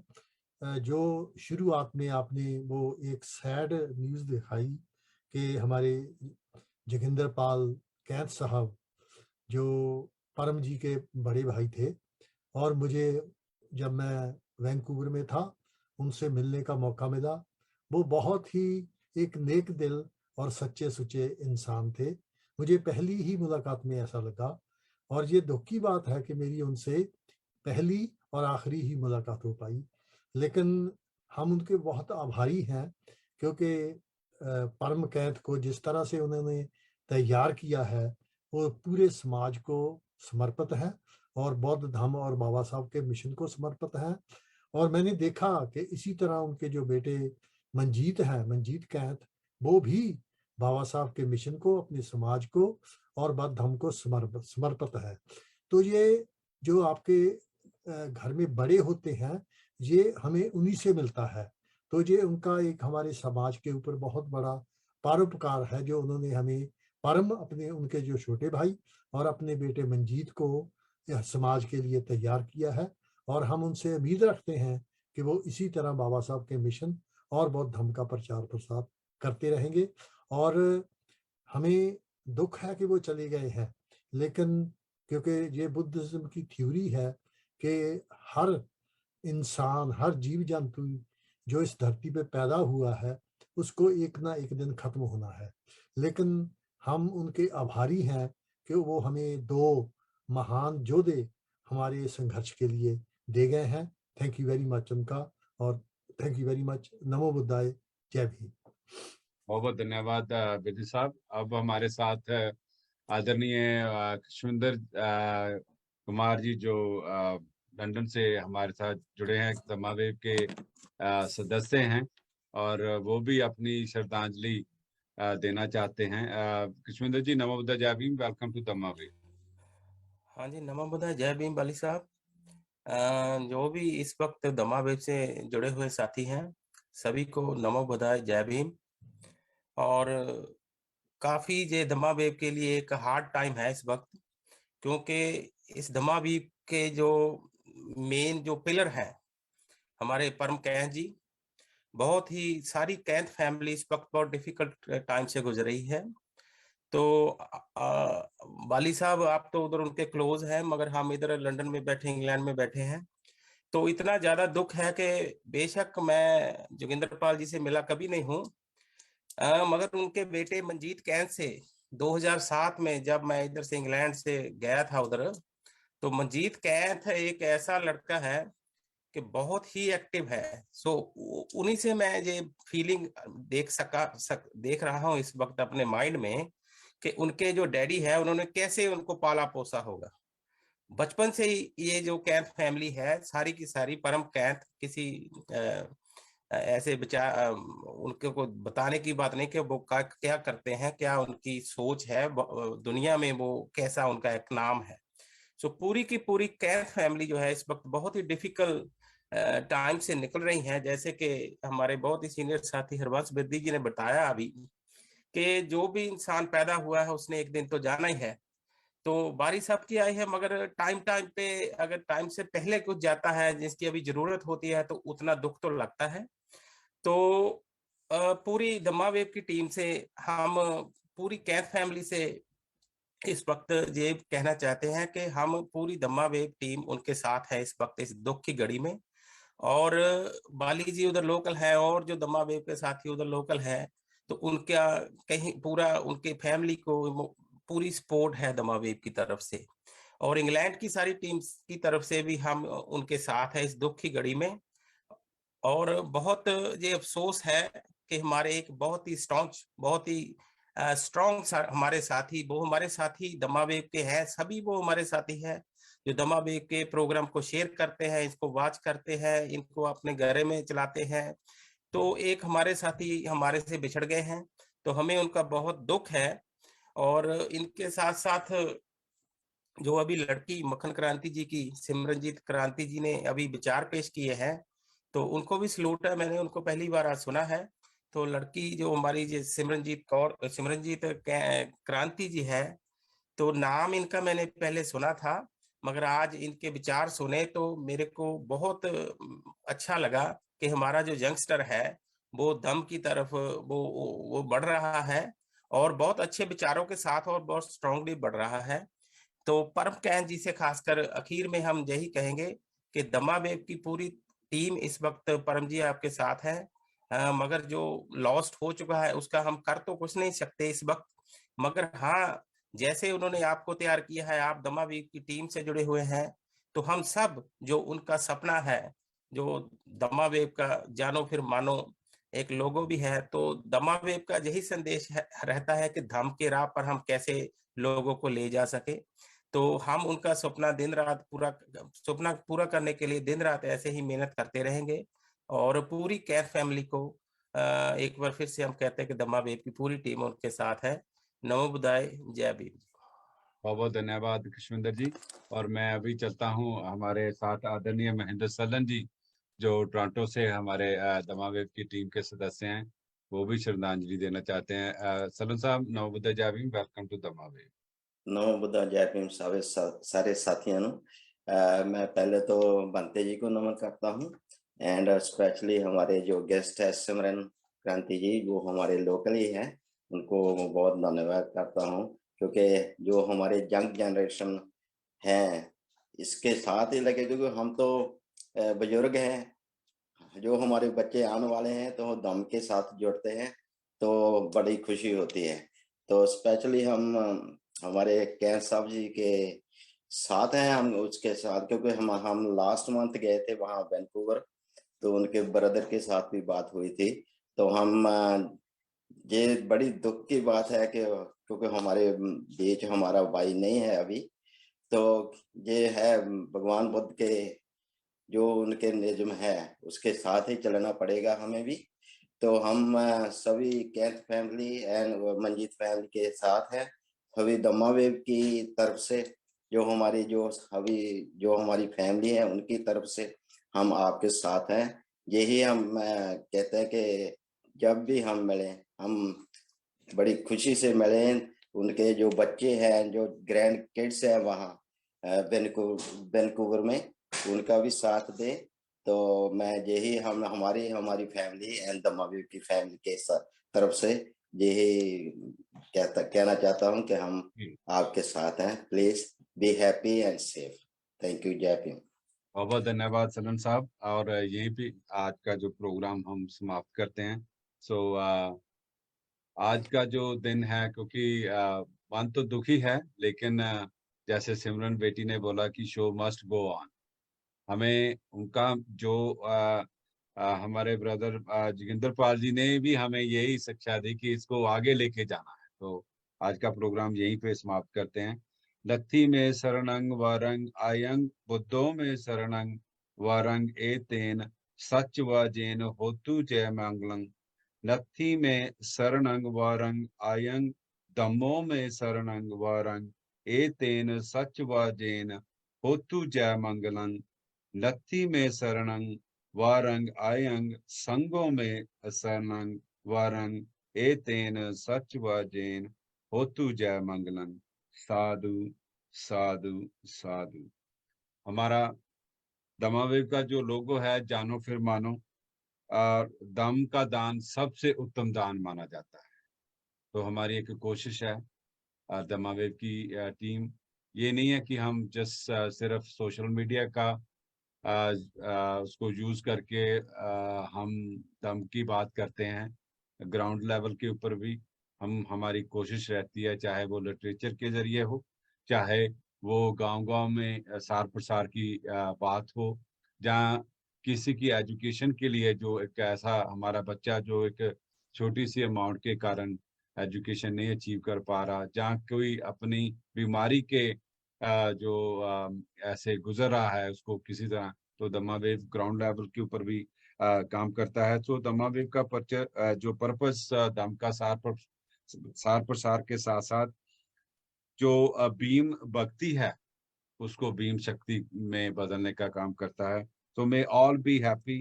जो शुरुआत में आपने वो एक सैड न्यूज़ दिखाई कि हमारे जोगिंदर पाल कैंथ साहब, जो परम जी के बड़े भाई थे, और मुझे जब मैं वैंकूवर में था उनसे मिलने का मौका मिला। वो बहुत ही एक नेक दिल और सच्चे सुच्चे इंसान थे। मुझे पहली ही मुलाकात में ऐसा लगा। और ये दुख की बात है कि मेरी उनसे पहली और आखिरी ही मुलाकात हो पाई, लेकिन हम उनके बहुत आभारी हैं, क्योंकि परम कैंथ को जिस तरह से उन्होंने तैयार किया है वो पूरे समाज को समर्पित है और बौद्ध धम्म और बाबा साहब के मिशन को समर्पित है। और मैंने देखा कि इसी तरह उनके जो बेटे मंजीत हैं, मंजीत कैंथ, वो भी बाबा साहब के मिशन को, अपने समाज को और बौद्ध धम्म को समर्पित है। तो ये जो आपके घर में बड़े होते हैं, ये हमें उन्हीं से मिलता है। तो ये उनका एक हमारे समाज के ऊपर बहुत बड़ा परोपकार है जो उन्होंने हमें परम अपने उनके जो छोटे भाई और अपने बेटे मंजीत को यह समाज के लिए तैयार किया है। और हम उनसे उम्मीद रखते हैं कि वो इसी तरह बाबा साहब के मिशन और बौद्ध धर्म का प्रचार प्रसार करते रहेंगे। और हमें दुख है कि वो चले गए हैं, लेकिन क्योंकि ये बुद्धिज्म की थ्योरी है कि हर इंसान, हर जीव जंतु जो इस धरती पे पैदा हुआ है उसको एक ना एक दिन खत्म होना है। लेकिन हम उनके आभारी हैं कि वो हमें 2 महान योद्धे हमारे संघर्ष के लिए दे गए हैं। थैंक यू वेरी मच उनका, और थैंक यू वेरी मच। नमो बुद्धाय, जय भीम। बहुत बहुत धन्यवाद विधि साहब। अब हमारे साथ आदरणीय कृष्णेंद्र कुमार जी जो लंदन से हमारे साथ जुड़े हैं, धम्मावेव के सदस्य हैं, और वो भी अपनी श्रद्धांजलि देना चाहते हैं। कृष्णेंद्र जी, नमो बुद्धाय, जय भीम, वेलकम टू धम्मावेव। हाँ जी, नमो बुद्धाय, जय भीम बाली साहब। जो भी इस वक्त धम्मावेव से जुड़े हुए साथी हैं, सभी को नमो बुद्धाय, जय भीम। और काफी ये धम्मावेव के लिए एक हार्ड टाइम है इस वक्त, क्योंकि इस धम्मावेव के जो मेन जो पिलर हैं हमारे परम कैंथ जी, बहुत ही सारी कैंथ फैमिली इस वक्त बहुत डिफिकल्ट टाइम से गुजर रही है। तो बाली साहब, आप तो उधर उनके क्लोज हैं, मगर हम इधर लंदन में बैठे, इंग्लैंड में बैठे हैं। तो इतना ज्यादा दुख है कि बेशक मैं जोगिंदर पाल जी से मिला कभी नहीं हूँ, मगर उनके बेटे मंजीत कैंथ से 2007 में जब मैं इधर से इंग्लैंड से गया था उधर, तो मंजीत कैंथ एक ऐसा लड़का है कि बहुत ही एक्टिव है। सो उन्हीं से मैं ये फीलिंग देख रहा हूँ इस वक्त अपने माइंड में कि उनके जो डैडी है उन्होंने कैसे उनको पाला पोसा होगा। बचपन से ही ये जो कैंथ फैमिली है सारी की सारी परम कैंथ, किसी ऐसे बचा उनके को बताने की बात नहीं कि वो क्या करते हैं, क्या उनकी सोच है दुनिया में, वो कैसा उनका एक नाम है। सो पूरी की पूरी कैंथ फैमिली जो है इस वक्त बहुत ही डिफिकल्ट टाइम से निकल रही हैं। जैसे कि हमारे बहुत ही सीनियर साथी हरवंश बिरदी जी ने बताया अभी कि जो भी इंसान पैदा हुआ है उसने एक दिन तो जाना ही है। तो बारी साहब की आई है, मगर टाइम टाइम पे अगर टाइम से पहले कुछ जाता है जिसकी अभी जरूरत होती है तो उतना दुख तो लगता है। तो पूरी धम्मावेव की टीम से, हम पूरी कैंथ फैमिली से इस वक्त ये कहना चाहते हैं कि हम पूरी धम्मावेव टीम उनके साथ है इस वक्त इस दुख की घड़ी में। और बाली जी उधर लोकल है और जो धम्मावेव के साथी उधर लोकल है, तो उनका कहीं पूरा उनके फैमिली को पूरी सपोर्ट है धम्मावेव की तरफ से, और इंग्लैंड की सारी टीम्स की तरफ से भी हम उनके साथ है इस दुख की घड़ी में। और बहुत ये अफसोस है कि हमारे एक बहुत ही स्ट्रॉन्ग हमारे साथी, वो हमारे साथी धम्मावेव के हैं, सभी वो हमारे साथी हैं जो धम्मावेव के प्रोग्राम को शेयर करते हैं, इसको वॉच करते हैं, इनको अपने घरे में चलाते हैं। तो एक हमारे साथी हमारे से बिछड़ गए हैं, तो हमें उनका बहुत दुख है। और इनके साथ साथ जो अभी लड़की मक्खन क्रांति जी की, सिमरनजीत क्रांति जी ने अभी विचार पेश किए हैं, तो उनको भी सलूट है। मैंने उनको पहली बार आज सुना है। तो लड़की जो हमारी सिमरनजीत क्रांति जी है, तो नाम इनका मैंने पहले सुना था, मगर आज इनके विचार सुने तो मेरे को बहुत अच्छा लगा कि हमारा जो यंगस्टर है वो दम की तरफ वो बढ़ रहा है, और बहुत अच्छे विचारों के साथ और बहुत स्ट्रांगली बढ़ रहा है। तो परम कैंथ जी से खासकर आखिर में हम यही कहेंगे कि धम्मावेव की पूरी टीम इस वक्त परम जी आपके साथ है, मगर जो लॉस्ट हो चुका है उसका हम कर तो कुछ नहीं सकते इस वक्त, मगर हाँ, जैसे उन्होंने आपको तैयार किया है, आप धम्मावेव की टीम से जुड़े हुए हैं, तो हम सब जो उनका सपना है, जो धम्मावेव का जानो फिर मानो एक लोगो भी है, तो धम्मावेव का यही संदेश रहता है कि धम्म के राह पर हम कैसे लोगों को ले जा सके। तो हम उनका सपना पूरा करने के लिए दिन रात ऐसे ही मेहनत करते रहेंगे। और पूरी कैंथ फैमिली को एक बार फिर से हम कहते हैं कि धम्मावेव की पूरी टीम उनके साथ है। नमो बुद्धाय, जय भीम। बहुत बहुत धन्यवाद कृष्णेंद्र जी। और मैं अभी चलता हूँ हमारे साथ आदरणीय महेंद्र सलन जी, जो टोरंटो से हमारे दमा वेब की टीम के सदस्य हैं, वो भी श्रद्धांजलि देना चाहते हैं। सलन साहब, नमो बुद्धाय जय भीम, वेलकम टू दमा वेब। नमो बुद्धाय जय भीम सारे साथियों ਨੂੰ मैं पहले तो बंते जी को नमन करता हूँ एंड स्पेशली हमारे जो गेस्ट है सिमरन क्रांति जी, वो हमारे लोकल ही हैं, उनको बहुत धन्यवाद करता हूँ क्योंकि जो हमारे यंग जनरेशन हैं इसके साथ ही लगे, क्योंकि हम तो बुजुर्ग हैं, जो हमारे बच्चे आने वाले हैं तो दम के साथ जुड़ते हैं तो बड़ी खुशी होती है। तो स्पेशली हम हमारे कैंस साहब जी के साथ हैं, हम उसके साथ क्योंकि हम लास्ट मंथ गए थे वहाँ वैंकूवर, तो उनके ब्रदर के साथ भी बात हुई थी। तो हम ये बड़ी दुख की बात है कि क्योंकि हमारे बीच हमारा भाई नहीं है अभी, तो ये है भगवान बुद्ध के जो उनके नियम है उसके साथ ही चलना पड़ेगा हमें भी। तो हम सभी कैंथ फैमिली एंड मंजीत फैमिली के साथ हैं, सभी दमा वेब की तरफ से जो हमारी फैमिली है उनकी तरफ से हम आपके साथ हैं। यही हम कहते हैं कि जब भी हम मिलें हम बड़ी खुशी से मिलें। उनके जो बच्चे हैं, जो ग्रैंड किड्स हैं वहाँ वैंकूवर में, उनका भी साथ दें। तो मैं यही हमारी फैमिली एंड दमा वेब की फैमिली के तरफ से यही कहना चाहता हूं कि हम आपके साथ हैं। Please be happy and safe. Thank you. जय भीम। बहुत बहुत धन्यवाद सलन साहब। और यहीं पे आज का जो प्रोग्राम हम समाप्त करते हैं। सो आज का जो दिन है, क्योंकि मन तो दुखी है, लेकिन जैसे सिमरन बेटी ने बोला कि शो मस्ट गो ऑन। हमें उनका जो हमारे ब्रदर जोगिंदर पाल जी ने भी हमें यही शिक्षा दी कि इसको आगे लेके जाना है। तो आज का प्रोग्राम यहीं पे समाप्त करते हैं। लत्थी में शरणंग वरंग आयंग बुद्धो में शरणंग वरंग एतेन सच व जेन होतु जय मंगलंग। लत्थी में शरणंग वरंग आयंग धम्मो में शरणंग वरंग एतेन सच व जेन होतु जय मंगलंग। लत्थी में शरणंग वारंग आयंग संगो में शरणंग वारंग एतेन सच व जेन होतु जय मंगलंग। साधु साधु साधु। हमारा दमा वेब का जो लोगो है, जानो फिर मानो, और दम का दान सबसे उत्तम दान माना जाता है। तो हमारी एक कोशिश है दमा वेब की टीम, ये नहीं है कि हम जस्ट सिर्फ सोशल मीडिया का उसको यूज करके हम दम की बात करते हैं। ग्राउंड लेवल के ऊपर भी हमारी कोशिश रहती है, चाहे वो लिटरेचर के जरिए हो, चाहे वो गांव-गांव में सार प्रसार की बात हो, जहाँ किसी की एजुकेशन के लिए जो एक ऐसा हमारा बच्चा जो एक छोटी सी अमाउंट के कारण एजुकेशन नहीं अचीव कर पा रहा, जहाँ कोई अपनी बीमारी के जो ऐसे गुजर रहा है उसको किसी तरह, तो दमा वेव ग्राउंड लेवल के ऊपर भी काम करता है। तो दमा वेव का जो पर्पस दम का सार प्रसार के साथ साथ जो बीम भक्ति है उसको भीम शक्ति में बदलने का काम करता है। तो may all be happy,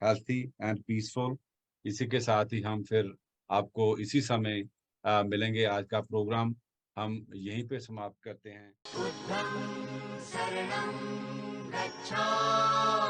healthy and peaceful. इसी के साथ ही हम फिर आपको इसी समय मिलेंगे। आज का प्रोग्राम हम यहीं पे समाप्त करते हैं। बुद्धं शरणं गच्छामि।